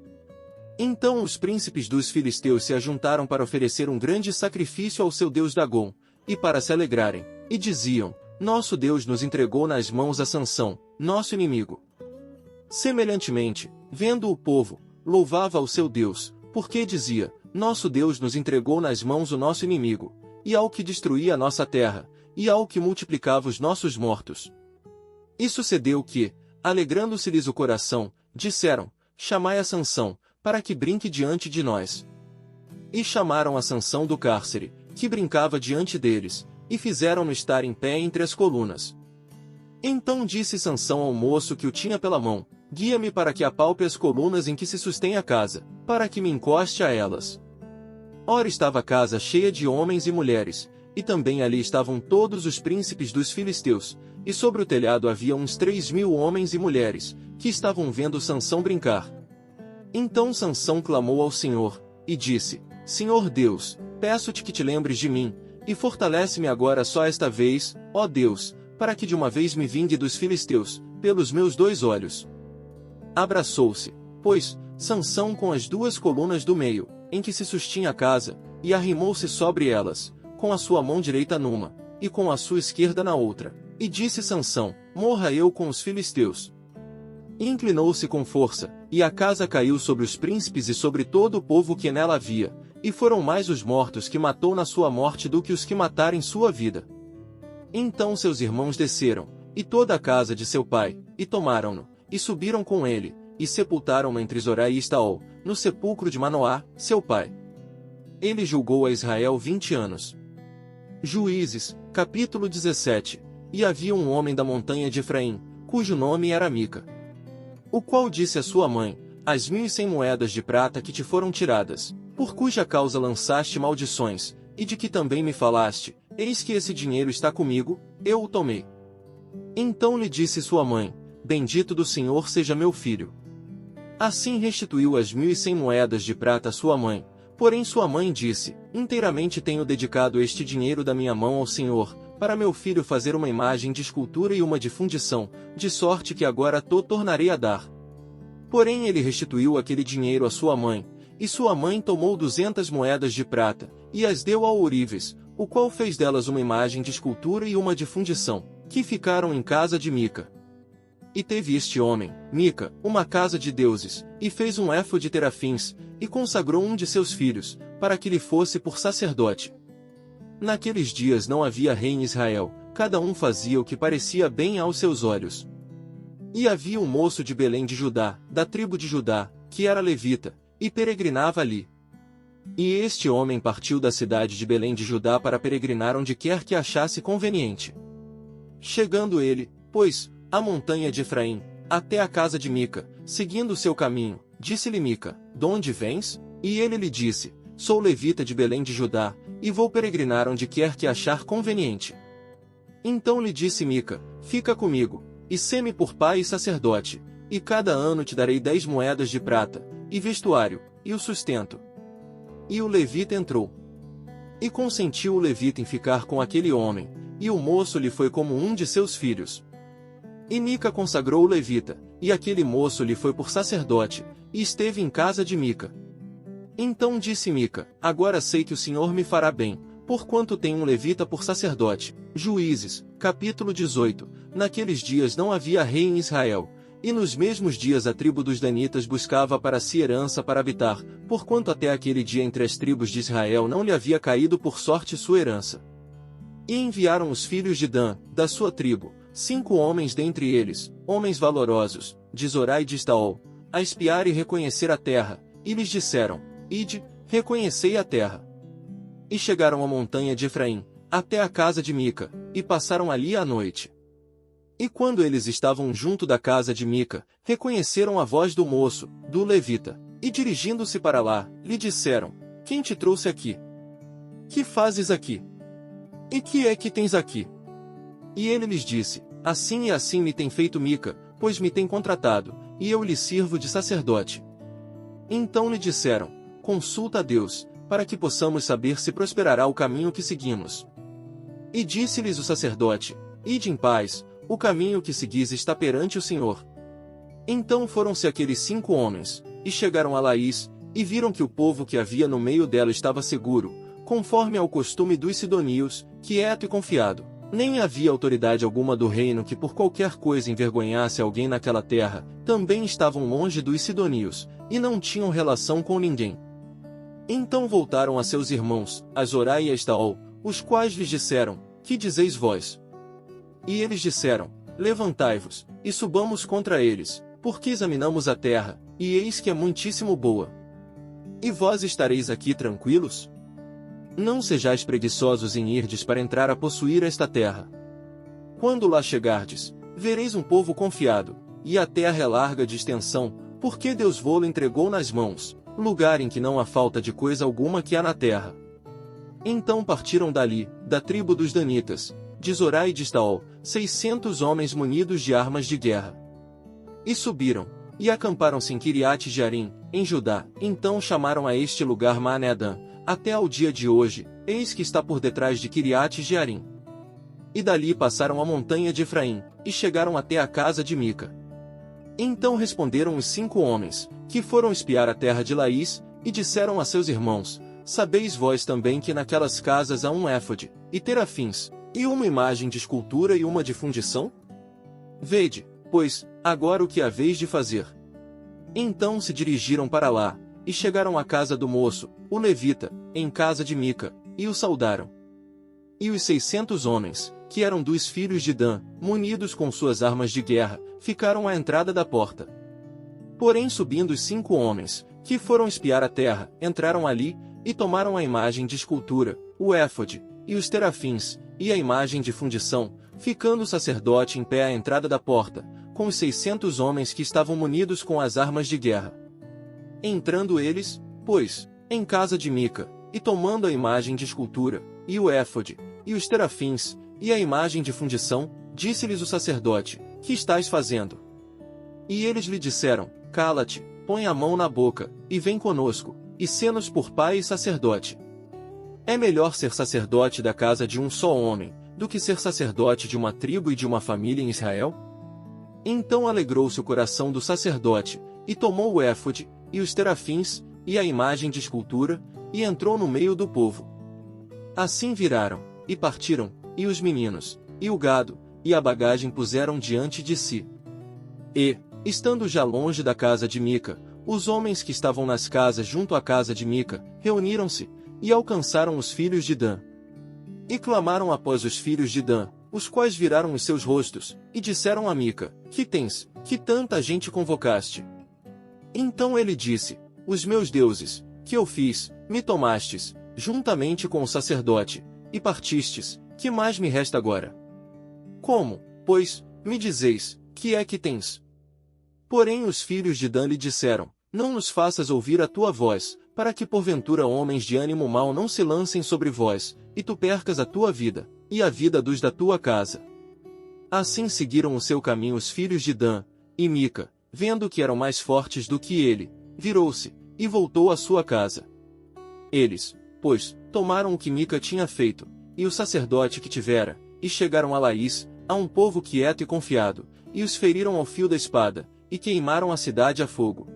Então os príncipes dos filisteus se ajuntaram para oferecer um grande sacrifício ao seu deus Dagom, e para se alegrarem, e diziam, nosso Deus nos entregou nas mãos a Sansão, nosso inimigo. Semelhantemente, vendo o povo, louvava ao seu Deus, porque dizia, nosso Deus nos entregou nas mãos o nosso inimigo, e ao que destruía a nossa terra, e ao que multiplicava os nossos mortos. E sucedeu que, alegrando-se-lhes o coração, disseram, chamai a Sansão, para que brinque diante de nós. E chamaram a Sansão do cárcere, que brincava diante deles, e fizeram-no estar em pé entre as colunas. Então disse Sansão ao moço que o tinha pela mão: guia-me para que apalpe as colunas em que se sustém a casa, para que me encoste a elas. Ora estava a casa cheia de homens e mulheres, e também ali estavam todos os príncipes dos filisteus, e sobre o telhado havia uns 3.000 homens e mulheres, que estavam vendo Sansão brincar. Então Sansão clamou ao Senhor, e disse: Senhor Deus, peço-te que te lembres de mim, e fortalece-me agora só esta vez, ó Deus, para que de uma vez me vingue dos filisteus, pelos meus 2 olhos. Abraçou-se, pois, Sansão com as 2 colunas do meio, em que se sustinha a casa, e arrimou-se sobre elas, com a sua mão direita numa, e com a sua esquerda na outra. E disse Sansão: morra eu com os filisteus. E inclinou-se com força, e a casa caiu sobre os príncipes e sobre todo o povo que nela havia, e foram mais os mortos que matou na sua morte do que os que mataram em sua vida. Então seus irmãos desceram, e toda a casa de seu pai, e tomaram-no, e subiram com ele, e sepultaram-no entre Zorá e Estaol, no sepulcro de Manoá, seu pai. Ele julgou a Israel 20 anos. Juízes, capítulo 17. E havia um homem da montanha de Efraim, cujo nome era Mica, o qual disse à sua mãe: as 1.100 moedas de prata que te foram tiradas, por cuja causa lançaste maldições, e de que também me falaste, eis que esse dinheiro está comigo, eu o tomei. Então lhe disse sua mãe: bendito do Senhor seja meu filho. Assim restituiu as 1.100 moedas de prata à sua mãe, porém sua mãe disse: inteiramente tenho dedicado este dinheiro da minha mão ao Senhor, para meu filho fazer uma imagem de escultura e uma de fundição, de sorte que agora tornarei a dar. Porém ele restituiu aquele dinheiro à sua mãe, e sua mãe tomou 200 moedas de prata, e as deu ao ourives, o qual fez delas uma imagem de escultura e uma de fundição, que ficaram em casa de Mica. E teve este homem, Mica, uma casa de deuses, e fez um éfode de terafins, e consagrou um de seus filhos, para que lhe fosse por sacerdote. Naqueles dias não havia rei em Israel, cada um fazia o que parecia bem aos seus olhos. E havia um moço de Belém de Judá, da tribo de Judá, que era levita, e peregrinava ali. E este homem partiu da cidade de Belém de Judá para peregrinar onde quer que achasse conveniente. Chegando ele, pois, à montanha de Efraim, até a casa de Mica, seguindo o seu caminho, disse-lhe Mica: donde vens? E ele lhe disse: sou levita de Belém de Judá, e vou peregrinar onde quer que achar conveniente. Então lhe disse Mica: fica comigo, e sê-me por pai e sacerdote, e cada ano te darei 10 moedas de prata, e vestuário, e o sustento. E o levita entrou. E consentiu o levita em ficar com aquele homem, e o moço lhe foi como um de seus filhos. E Mica consagrou o levita, e aquele moço lhe foi por sacerdote, e esteve em casa de Mica. Então disse Mica: agora sei que o Senhor me fará bem, porquanto tem um levita por sacerdote. Juízes, capítulo 18. Naqueles dias não havia rei em Israel, e nos mesmos dias a tribo dos danitas buscava para si herança para habitar, porquanto até aquele dia entre as tribos de Israel não lhe havia caído por sorte sua herança. E enviaram os filhos de Dan, da sua tribo, 5 homens dentre eles, homens valorosos, de Zorá e de Estaol, a espiar e reconhecer a terra, e lhes disseram: ide, reconhecei a terra. E chegaram à montanha de Efraim, até a casa de Mica, e passaram ali a noite. E quando eles estavam junto da casa de Mica, reconheceram a voz do moço, do levita, e dirigindo-se para lá, lhe disseram: quem te trouxe aqui? Que fazes aqui? E que é que tens aqui? E ele lhes disse: assim e assim me tem feito Mica, pois me tem contratado, e eu lhe sirvo de sacerdote. Então lhe disseram: consulta a Deus, para que possamos saber se prosperará o caminho que seguimos. E disse-lhes o sacerdote: ide em paz, o caminho que seguis está perante o Senhor. Então foram-se aqueles 5 homens, e chegaram a Laís, e viram que o povo que havia no meio dela estava seguro, conforme ao costume dos sidonios, quieto e confiado. Nem havia autoridade alguma do reino que por qualquer coisa envergonhasse alguém naquela terra, também estavam longe dos sidonios, e não tinham relação com ninguém. Então voltaram a seus irmãos, a Zorá e a Estaol, os quais lhes disseram: que dizeis vós? E eles disseram: levantai-vos, e subamos contra eles, porque examinamos a terra, e eis que é muitíssimo boa. E vós estareis aqui tranquilos? Não sejais preguiçosos em irdes para entrar a possuir esta terra. Quando lá chegardes, vereis um povo confiado, e a terra é larga de extensão, porque Deus vô-lo entregou nas mãos, lugar em que não há falta de coisa alguma que há na terra. Então partiram dali, da tribo dos Danitas, de Zorá e de Estaol, 600 homens munidos de armas de guerra. E subiram, e acamparam-se em Kiriate Jearim, em Judá. Então chamaram a este lugar Maanedã, até ao dia de hoje, eis que está por detrás de Kiriate Jearim. E dali passaram a montanha de Efraim, e chegaram até a casa de Mica. Então responderam os 5 homens, que foram espiar a terra de Laís, e disseram a seus irmãos: Sabeis vós também que naquelas casas há um éfode, e terafins, e uma imagem de escultura e uma de fundição? Vede, pois, agora o que haveis de fazer. Então se dirigiram para lá, e chegaram à casa do moço, o levita, em casa de Mica, e o saudaram. E os 600 homens, que eram dos filhos de Dan, munidos com suas armas de guerra, ficaram à entrada da porta. Porém subindo os 5 homens, que foram espiar a terra, entraram ali, e tomaram a imagem de escultura, o éfode, e os terafins, e a imagem de fundição, ficando o sacerdote em pé à entrada da porta, com os 600 homens que estavam munidos com as armas de guerra. Entrando eles, pois, em casa de Mica, e tomando a imagem de escultura, e o éfode, e os terafins, e a imagem de fundição, disse-lhes o sacerdote: Que estáis fazendo? E eles lhe disseram: Cala-te, põe a mão na boca, e vem conosco, e sê-nos por pai e sacerdote. É melhor ser sacerdote da casa de um só homem, do que ser sacerdote de uma tribo e de uma família em Israel? Então alegrou-se o coração do sacerdote, e tomou o éfode, e os terafins, e a imagem de escultura, e entrou no meio do povo. Assim viraram, e partiram, e os meninos, e o gado, e a bagagem puseram diante de si. E, estando já longe da casa de Mica, os homens que estavam nas casas junto à casa de Mica, reuniram-se, e alcançaram os filhos de Dan. E clamaram após os filhos de Dan, os quais viraram os seus rostos, e disseram a Mica: Que tens, que tanta gente convocaste? Então ele disse: Os meus deuses, que eu fiz, me tomastes, juntamente com o sacerdote, e partistes, que mais me resta agora? Como, pois, me dizeis, que é que tens? Porém os filhos de Dan lhe disseram: Não nos faças ouvir a tua voz, para que porventura homens de ânimo mau não se lancem sobre vós, e tu percas a tua vida, e a vida dos da tua casa. Assim seguiram o seu caminho os filhos de Dan, e Mica, vendo que eram mais fortes do que ele, virou-se, e voltou à sua casa. Eles, pois, tomaram o que Mica tinha feito, e o sacerdote que tivera, e chegaram a Laís, a um povo quieto e confiado, e os feriram ao fio da espada, e queimaram a cidade a fogo.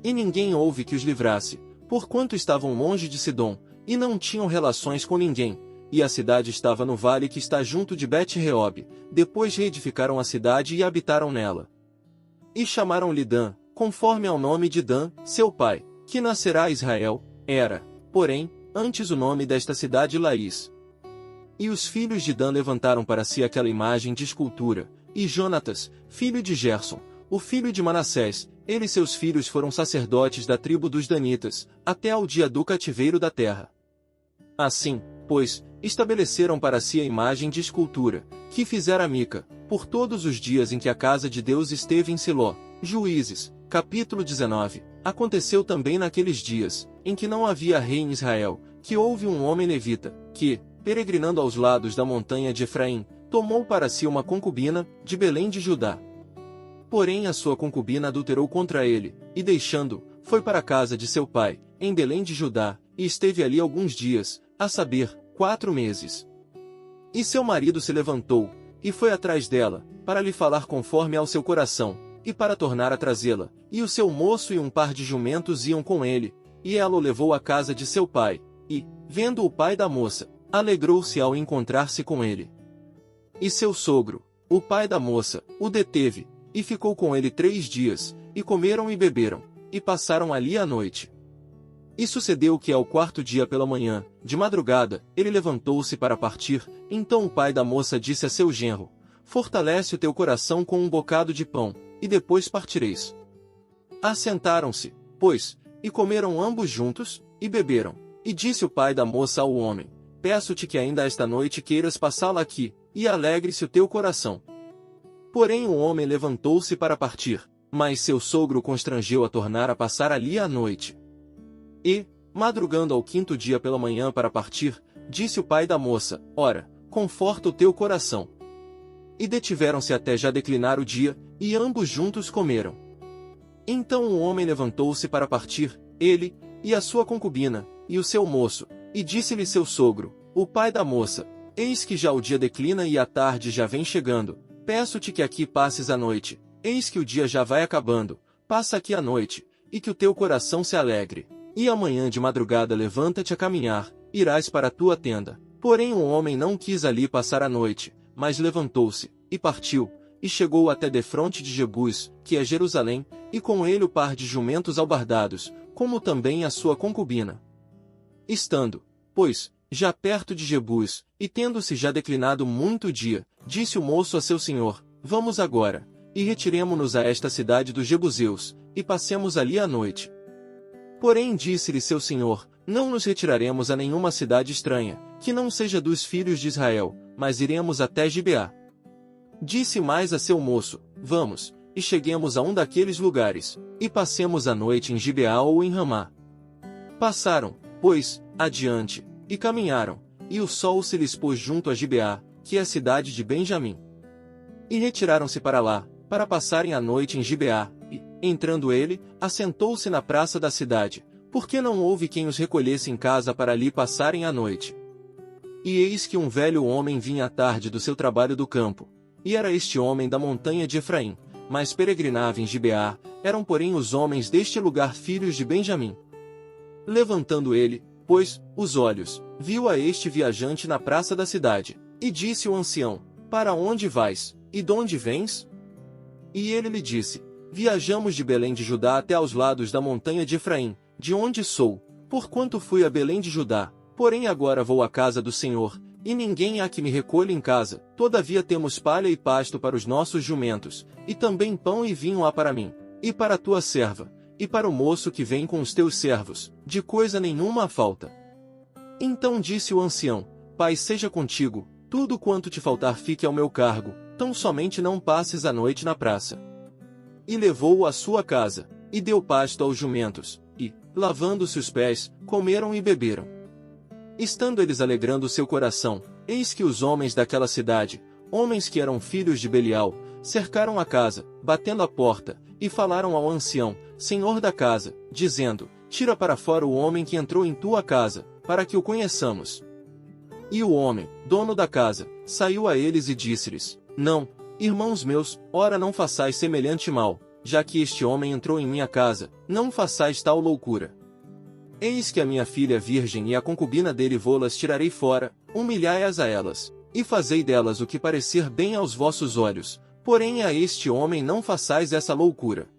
E ninguém houve que os livrasse, porquanto estavam longe de Sidom, e não tinham relações com ninguém, e a cidade estava no vale que está junto de Bet-Reob. Depois reedificaram a cidade e habitaram nela. E chamaram-lhe Dan, conforme ao nome de Dan, seu pai, que nascerá a Israel, era, porém, antes o nome desta cidade Laís. E os filhos de Dan levantaram para si aquela imagem de escultura, e Jonatas, filho de Gerson, o filho de Manassés, ele e seus filhos foram sacerdotes da tribo dos Danitas, até ao dia do cativeiro da terra. Assim, pois, estabeleceram para si a imagem de escultura, que fizera Mica, por todos os dias em que a casa de Deus esteve em Siló. Juízes, capítulo 19. Aconteceu também naqueles dias, em que não havia rei em Israel, que houve um homem levita, que, peregrinando aos lados da montanha de Efraim, tomou para si uma concubina, de Belém de Judá. Porém a sua concubina adulterou contra ele, e deixando, foi para a casa de seu pai, em Belém de Judá, e esteve ali alguns dias, a saber, 4 meses. E seu marido se levantou, e foi atrás dela, para lhe falar conforme ao seu coração, e para tornar a trazê-la, e o seu moço e um par de jumentos iam com ele, e ela o levou à casa de seu pai, e, vendo o pai da moça, alegrou-se ao encontrar-se com ele. E seu sogro, o pai da moça, o deteve, e ficou com ele 3 dias, e comeram e beberam, e passaram ali a noite. E sucedeu que ao 4º dia pela manhã, de madrugada, ele levantou-se para partir. Então o pai da moça disse a seu genro: Fortalece o teu coração com um bocado de pão, e depois partireis. Assentaram-se, pois, e comeram ambos juntos, e beberam. E disse o pai da moça ao homem: Peço-te que ainda esta noite queiras passá-la aqui, e alegre-se o teu coração. Porém o homem levantou-se para partir, mas seu sogro o constrangeu a tornar a passar ali a noite. E, madrugando ao quinto dia pela manhã para partir, disse o pai da moça: Ora, conforta o teu coração. E detiveram-se até já declinar o dia, e ambos juntos comeram. Então o homem levantou-se para partir, ele, e a sua concubina, e o seu moço, e disse-lhe seu sogro, o pai da moça: Eis que já o dia declina e a tarde já vem chegando, peço-te que aqui passes a noite, eis que o dia já vai acabando, passa aqui a noite, e que o teu coração se alegre. E amanhã de madrugada levanta-te a caminhar, irás para a tua tenda. Porém o homem não quis ali passar a noite, mas levantou-se, e partiu, e chegou até defronte de Jebus, que é Jerusalém, e com ele o par de jumentos albardados, como também a sua concubina. Estando, pois, já perto de Jebus, e tendo-se já declinado muito o dia, disse o moço a seu senhor: Vamos agora, e retiremo-nos a esta cidade dos Jebuseus, e passemos ali a noite. Porém disse-lhe seu senhor: Não nos retiraremos a nenhuma cidade estranha, que não seja dos filhos de Israel, mas iremos até Gibeá. Disse mais a seu moço: Vamos, e cheguemos a um daqueles lugares, e passemos a noite em Gibeá ou em Ramá. Passaram, pois, adiante, e caminharam, e o sol se lhes pôs junto a Gibeá, que é a cidade de Benjamim. E retiraram-se para lá, para passarem a noite em Gibeá, e, entrando ele, assentou-se na praça da cidade, porque não houve quem os recolhesse em casa para ali passarem a noite. E eis que um velho homem vinha à tarde do seu trabalho do campo, e era este homem da montanha de Efraim, mas peregrinava em Gibeá, eram porém os homens deste lugar filhos de Benjamim. Levantando ele, pois, os olhos, viu a este viajante na praça da cidade, e disse o ancião: Para onde vais, e donde vens? E ele lhe disse: Viajamos de Belém de Judá até aos lados da montanha de Efraim, de onde sou, porquanto fui a Belém de Judá, porém agora vou à casa do Senhor, e ninguém há que me recolha em casa, todavia temos palha e pasto para os nossos jumentos, e também pão e vinho há para mim, e para a tua serva, e para o moço que vem com os teus servos, de coisa nenhuma há falta. Então disse o ancião: Pai seja contigo, tudo quanto te faltar fique ao meu cargo, tão somente não passes a noite na praça. E levou-o à sua casa, e deu pasto aos jumentos, e, lavando-se os pés, comeram e beberam. Estando eles alegrando seu coração, eis que os homens daquela cidade, homens que eram filhos de Belial, cercaram a casa, batendo a porta, e falaram ao ancião, senhor da casa, dizendo: Tira para fora o homem que entrou em tua casa, para que o conheçamos. E o homem, dono da casa, saiu a eles e disse-lhes: Não, irmãos meus, ora não façais semelhante mal, já que este homem entrou em minha casa, não façais tal loucura. Eis que a minha filha virgem e a concubina dele vô-las tirarei fora, humilhai-as a elas, e fazei delas o que parecer bem aos vossos olhos, porém a este homem não façais essa loucura.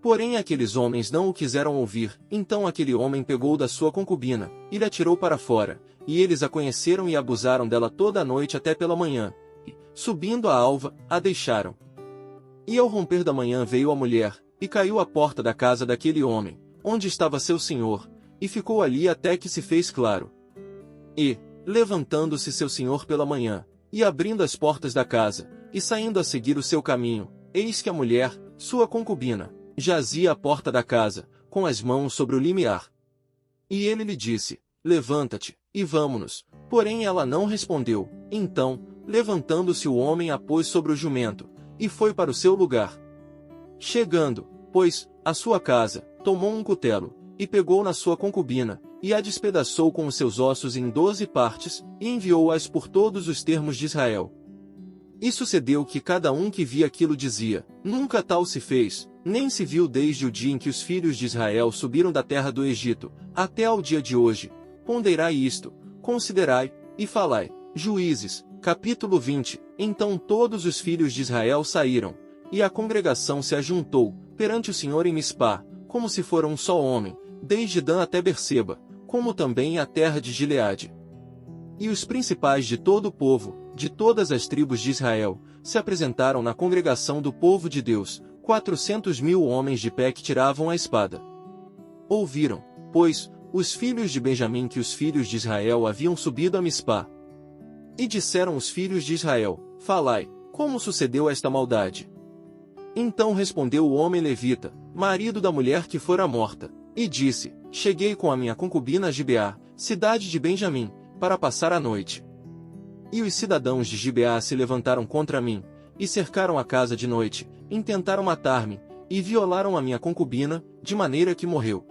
Porém aqueles homens não o quiseram ouvir, então aquele homem pegou da sua concubina, e lhe atirou para fora, e eles a conheceram e abusaram dela toda a noite até pela manhã, e, subindo a alva, a deixaram. E ao romper da manhã veio a mulher, e caiu à porta da casa daquele homem, onde estava seu senhor, e ficou ali até que se fez claro. E, levantando-se seu senhor pela manhã, e abrindo as portas da casa, e saindo a seguir o seu caminho, eis que a mulher, sua concubina, jazia à porta da casa, com as mãos sobre o limiar. E ele lhe disse: Levanta-te, e vamo-nos. Porém ela não respondeu. Então, levantando-se o homem a pôs sobre o jumento, e foi para o seu lugar. Chegando, pois, à sua casa, tomou um cutelo, e pegou na sua concubina, e a despedaçou com os seus ossos em 12 partes, e enviou-as por todos os termos de Israel. E sucedeu que cada um que via aquilo dizia: Nunca tal se fez, nem se viu desde o dia em que os filhos de Israel subiram da terra do Egito, até ao dia de hoje. Ponderai isto, considerai, e falai. Juízes, capítulo 20. Então todos os filhos de Israel saíram, e a congregação se ajuntou, perante o Senhor em Mispá, como se fora um só homem, desde Dan até Berseba, como também a terra de Gileade. E os principais de todo o povo, de todas as tribos de Israel, se apresentaram na congregação do povo de Deus, 400.000 homens de pé que tiravam a espada. Ouviram, pois, os filhos de Benjamim que os filhos de Israel haviam subido a Mispá. E disseram os filhos de Israel: Falai, como sucedeu esta maldade? Então respondeu o homem levita, marido da mulher que fora morta, e disse: Cheguei com a minha concubina a Gibeá, cidade de Benjamim, para passar a noite. E os cidadãos de Gibeá se levantaram contra mim, e cercaram a casa de noite, intentaram matar-me, e violaram a minha concubina, de maneira que morreu.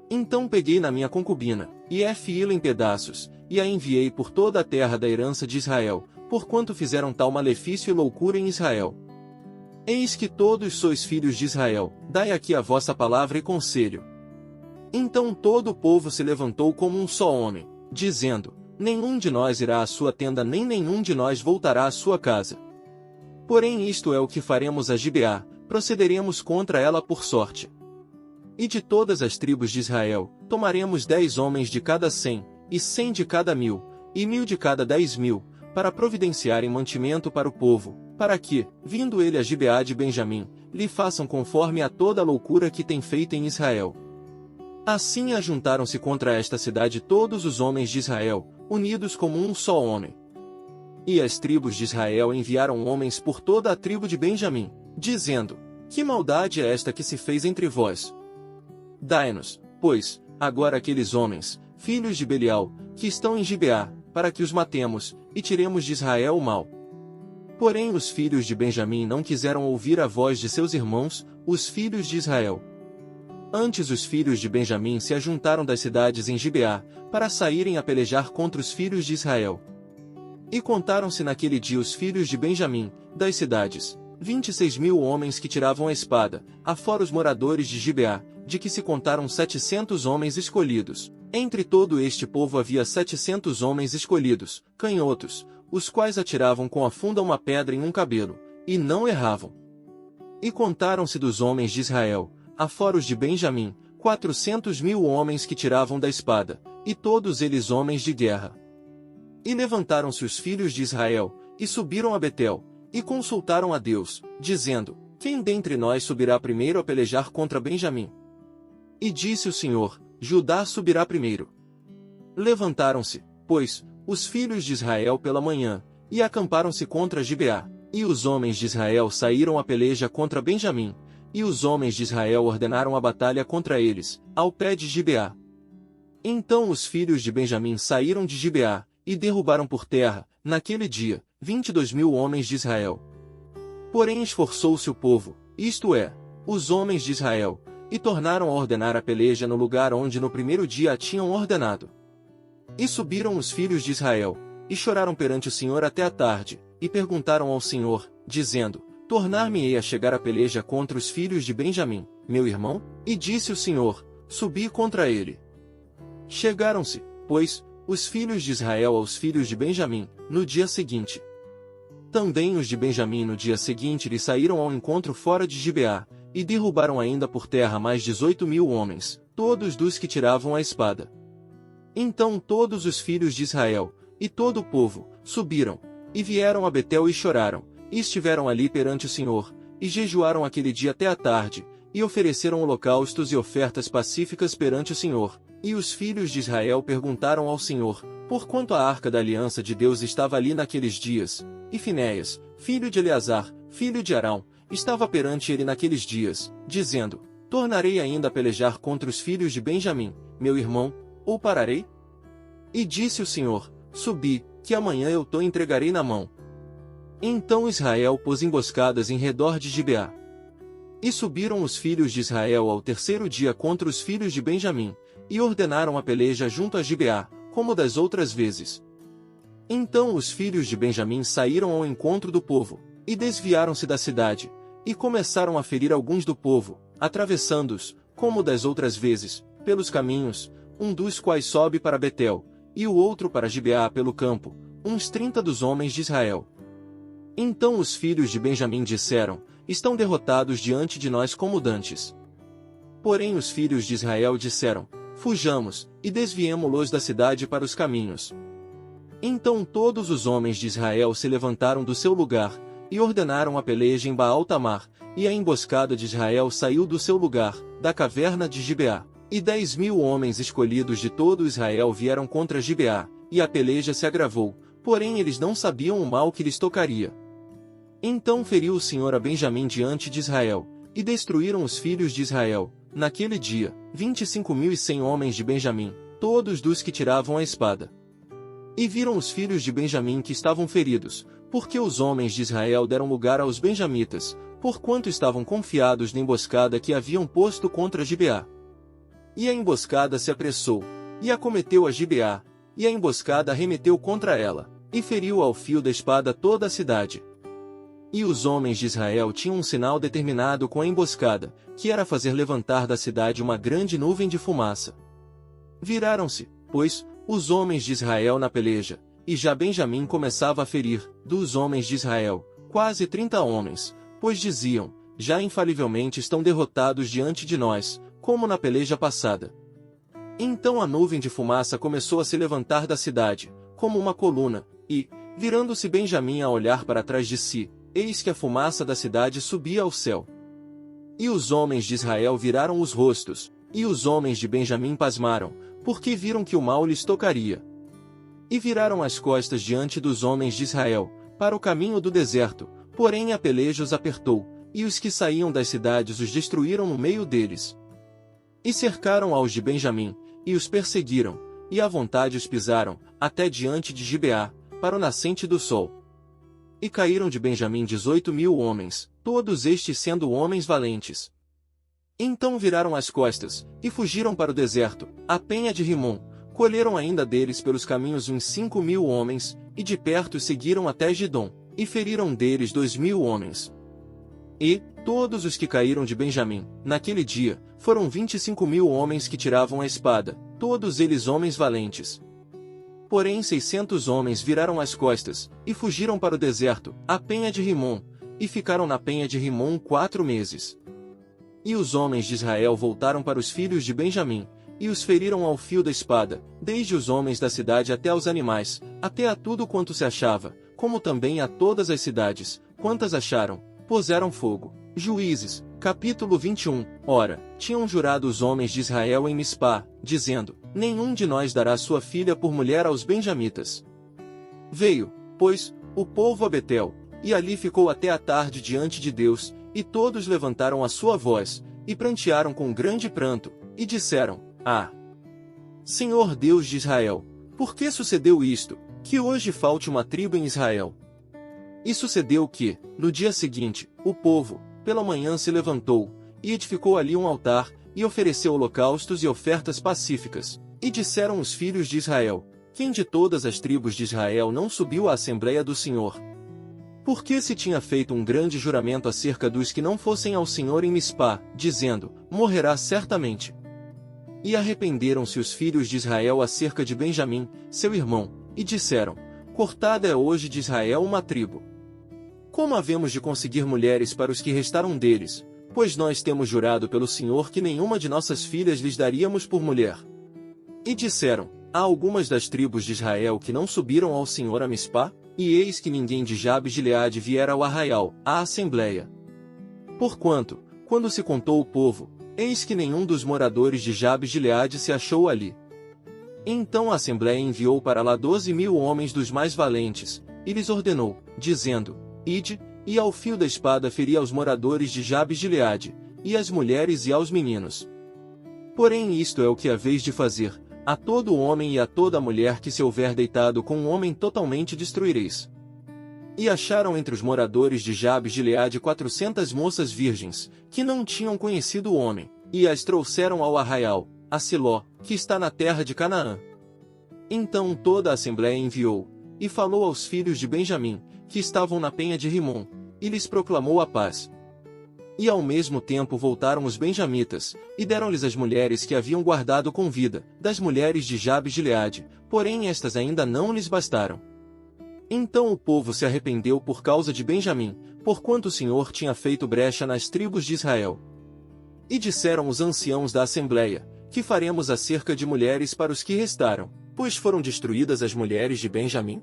Então peguei na minha concubina, e fi-la em pedaços, e a enviei por toda a terra da herança de Israel, porquanto fizeram tal malefício e loucura em Israel. Eis que todos sois filhos de Israel, dai aqui a vossa palavra e conselho. Então todo o povo se levantou como um só homem, dizendo: Nenhum de nós irá à sua tenda, nem nenhum de nós voltará à sua casa. Porém isto é o que faremos a Gibeá, procederemos contra ela por sorte. E de todas as tribos de Israel, tomaremos 10 homens de cada 100, e 100 de cada 1000, e 1000 de cada 10.000, para providenciarem mantimento para o povo, para que, vindo ele a Gibeá de Benjamim, lhe façam conforme a toda a loucura que tem feito em Israel. Assim ajuntaram-se contra esta cidade todos os homens de Israel, unidos como um só homem. E as tribos de Israel enviaram homens por toda a tribo de Benjamim, dizendo: Que maldade é esta que se fez entre vós? Dai-nos, pois, agora aqueles homens, filhos de Belial, que estão em Gibeá, para que os matemos, e tiremos de Israel o mal. Porém os filhos de Benjamim não quiseram ouvir a voz de seus irmãos, os filhos de Israel. Antes os filhos de Benjamim se ajuntaram das cidades em Gibeá, para saírem a pelejar contra os filhos de Israel. E contaram-se naquele dia os filhos de Benjamim, das cidades, 26.000 homens que tiravam a espada, afora os moradores de Gibeá, de que se contaram 700 homens escolhidos. Entre todo este povo havia 700 homens escolhidos, canhotos, os quais atiravam com a funda uma pedra em um cabelo, e não erravam. E contaram-se dos homens de Israel, afora os de Benjamim, 400.000 homens que tiravam da espada, e todos eles homens de guerra. E levantaram-se os filhos de Israel, e subiram a Betel, e consultaram a Deus, dizendo: Quem dentre nós subirá primeiro a pelejar contra Benjamim? E disse o Senhor: Judá subirá primeiro. Levantaram-se, pois, os filhos de Israel pela manhã, e acamparam-se contra Gibeá, e os homens de Israel saíram a peleja contra Benjamim, e os homens de Israel ordenaram a batalha contra eles, ao pé de Gibeá. Então os filhos de Benjamim saíram de Gibeá, e derrubaram por terra, naquele dia, 22.000 homens de Israel. Porém esforçou-se o povo, isto é, os homens de Israel, e tornaram a ordenar a peleja no lugar onde no primeiro dia a tinham ordenado. E subiram os filhos de Israel, e choraram perante o Senhor até a tarde, e perguntaram ao Senhor, dizendo: Tornar-me-ei a chegar a peleja contra os filhos de Benjamim, meu irmão? E disse o Senhor: Subi contra ele. Chegaram-se, pois, os filhos de Israel aos filhos de Benjamim, no dia seguinte. Também os de Benjamim no dia seguinte lhe saíram ao encontro fora de Gibeá, e derrubaram ainda por terra mais 18.000 homens, todos dos que tiravam a espada. Então todos os filhos de Israel, e todo o povo, subiram, e vieram a Betel e choraram, e estiveram ali perante o Senhor, e jejuaram aquele dia até a tarde, e ofereceram holocaustos e ofertas pacíficas perante o Senhor. E os filhos de Israel perguntaram ao Senhor, porquanto a arca da aliança de Deus estava ali naqueles dias, e Finéias, filho de Eleazar, filho de Arão, estava perante ele naqueles dias, dizendo: Tornarei ainda a pelejar contra os filhos de Benjamim, meu irmão, ou pararei? E disse o Senhor: Subi, que amanhã eu te entregarei na mão. Então Israel pôs emboscadas em redor de Gibeá. E subiram os filhos de Israel ao terceiro dia contra os filhos de Benjamim, e ordenaram a peleja junto a Gibeá, como das outras vezes. Então os filhos de Benjamim saíram ao encontro do povo, e desviaram-se da cidade, e começaram a ferir alguns do povo, atravessando-os, como das outras vezes, pelos caminhos, um dos quais sobe para Betel, e o outro para Gibeá pelo campo, uns 30 dos homens de Israel. Então os filhos de Benjamim disseram: Estão derrotados diante de nós como dantes. Porém os filhos de Israel disseram: Fujamos, e desviemo-los da cidade para os caminhos. Então todos os homens de Israel se levantaram do seu lugar, e ordenaram a peleja em Baal-Tamar, e a emboscada de Israel saiu do seu lugar, da caverna de Gibeá. E 10.000 homens escolhidos de todo Israel vieram contra Gibeá, e a peleja se agravou, porém eles não sabiam o mal que lhes tocaria. Então feriu o Senhor a Benjamim diante de Israel, e destruíram os filhos de Israel, naquele dia, 25.100 homens de Benjamim, todos dos que tiravam a espada. E viram os filhos de Benjamim que estavam feridos, porque os homens de Israel deram lugar aos benjamitas, porquanto estavam confiados na emboscada que haviam posto contra Gibeá. E a emboscada se apressou, e acometeu a Gibeá, e a emboscada arremeteu contra ela, e feriu ao fio da espada toda a cidade. E os homens de Israel tinham um sinal determinado com a emboscada, que era fazer levantar da cidade uma grande nuvem de fumaça. Viraram-se, pois, os homens de Israel na peleja, e já Benjamim começava a ferir, dos homens de Israel, quase 30 homens, pois diziam, já infalivelmente estão derrotados diante de nós, como na peleja passada. Então a nuvem de fumaça começou a se levantar da cidade, como uma coluna, e, virando-se Benjamim a olhar para trás de si, eis que a fumaça da cidade subia ao céu. E os homens de Israel viraram os rostos, e os homens de Benjamim pasmaram, porque viram que o mal lhes tocaria. E viraram as costas diante dos homens de Israel, para o caminho do deserto, porém a peleja os apertou, e os que saíam das cidades os destruíram no meio deles. E cercaram aos de Benjamim, e os perseguiram, e à vontade os pisaram, até diante de Gibeá, para o nascente do sol. E caíram de Benjamim 18.000 homens, todos estes sendo homens valentes. Então viraram as costas, e fugiram para o deserto, a penha de Rimom, colheram ainda deles pelos caminhos uns 5.000 homens, e de perto seguiram até Gidom, e feriram deles 2.000 homens. E, todos os que caíram de Benjamim, naquele dia, foram 25.000 homens que tiravam a espada, todos eles homens valentes. Porém 600 homens viraram as costas, e fugiram para o deserto, a penha de Rimom, e ficaram na penha de Rimom 4 meses. E os homens de Israel voltaram para os filhos de Benjamim, e os feriram ao fio da espada, desde os homens da cidade até aos animais, até a tudo quanto se achava, como também a todas as cidades, quantas acharam, puseram fogo. Juízes, capítulo 21. Ora, tinham jurado os homens de Israel em Mispá, dizendo, nenhum de nós dará sua filha por mulher aos benjamitas. Veio, pois, o povo a Betel, e ali ficou até a tarde diante de Deus, e todos levantaram a sua voz, e prantearam com grande pranto, e disseram, Ah! Senhor Deus de Israel, por que sucedeu isto, que hoje falte uma tribo em Israel? E sucedeu que, no dia seguinte, o povo, pela manhã se levantou, e edificou ali um altar, e ofereceu holocaustos e ofertas pacíficas. E disseram os filhos de Israel, quem de todas as tribos de Israel não subiu à Assembleia do Senhor? Porque se tinha feito um grande juramento acerca dos que não fossem ao Senhor em Mispá, dizendo, morrerá certamente. E arrependeram-se os filhos de Israel acerca de Benjamim, seu irmão, e disseram, cortada é hoje de Israel uma tribo. Como havemos de conseguir mulheres para os que restaram deles, pois nós temos jurado pelo Senhor que nenhuma de nossas filhas lhes daríamos por mulher. E disseram, há algumas das tribos de Israel que não subiram ao Senhor a Mispá, e eis que ninguém de Jabes de Gileade viera ao arraial, à assembleia. Porquanto, quando se contou o povo, eis que nenhum dos moradores de Jabes de Gileade se achou ali. Então a assembleia enviou para lá 12.000 homens dos mais valentes, e lhes ordenou, dizendo, ide, e ao fio da espada feri aos moradores de Jabes de Gileade, e às mulheres e aos meninos. Porém isto é o que haveis de fazer, a todo homem e a toda mulher que se houver deitado com um homem totalmente destruireis. E acharam entre os moradores de Jabes de Gileade 400 moças virgens, que não tinham conhecido o homem, e as trouxeram ao arraial, a Siló, que está na terra de Canaã. Então toda a assembleia enviou, e falou aos filhos de Benjamim, que estavam na penha de Rimom, e lhes proclamou a paz. E ao mesmo tempo voltaram os benjamitas, e deram-lhes as mulheres que haviam guardado com vida, das mulheres de Jabes de Gileade, porém estas ainda não lhes bastaram. Então o povo se arrependeu por causa de Benjamim, porquanto o Senhor tinha feito brecha nas tribos de Israel. E disseram os anciãos da assembleia, que faremos acerca de mulheres para os que restaram, pois foram destruídas as mulheres de Benjamim?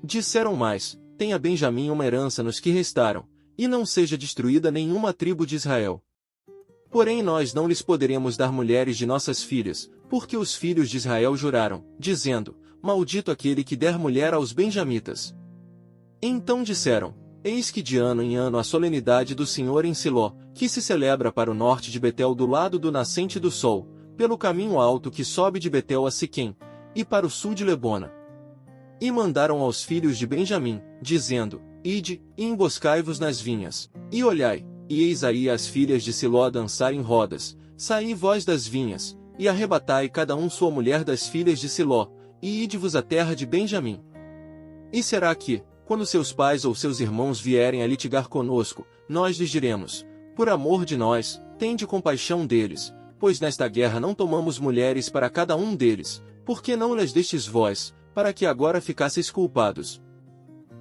Disseram mais, tenha Benjamim uma herança nos que restaram, e não seja destruída nenhuma tribo de Israel. Porém nós não lhes poderemos dar mulheres de nossas filhas, porque os filhos de Israel juraram, dizendo, maldito aquele que der mulher aos benjamitas. Então disseram, Eis que de ano em ano a solenidade do Senhor em Siló, que se celebra para o norte de Betel do lado do nascente do sol, pelo caminho alto que sobe de Betel a Siquém, e para o sul de Lebona. E mandaram aos filhos de Benjamim, dizendo, Ide, e emboscai-vos nas vinhas, e olhai, e eis aí as filhas de Siló a dançar em rodas, saí vós das vinhas, e arrebatai cada um sua mulher das filhas de Siló, e ide-vos à terra de Benjamim. E será que, quando seus pais ou seus irmãos vierem a litigar conosco, nós lhes diremos, por amor de nós, tende compaixão deles, pois nesta guerra não tomamos mulheres para cada um deles, por que não lhes destes vós, para que agora ficasseis culpados?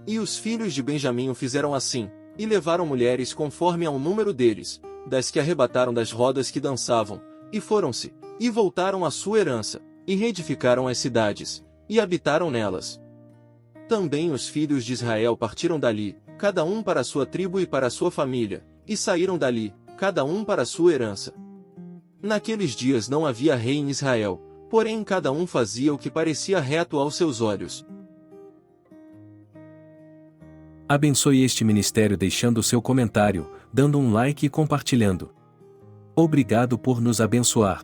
E os filhos de Benjamim o fizeram assim, e levaram mulheres conforme ao número deles, das que arrebataram das rodas que dançavam, e foram-se, e voltaram à sua herança, e reedificaram as cidades, e habitaram nelas. Também os filhos de Israel partiram dali, cada um para a sua tribo e para a sua família, e saíram dali, cada um para a sua herança. Naqueles dias não havia rei em Israel, porém cada um fazia o que parecia reto aos seus olhos. Abençoe este ministério deixando o seu comentário, dando um like e compartilhando. Obrigado por nos abençoar.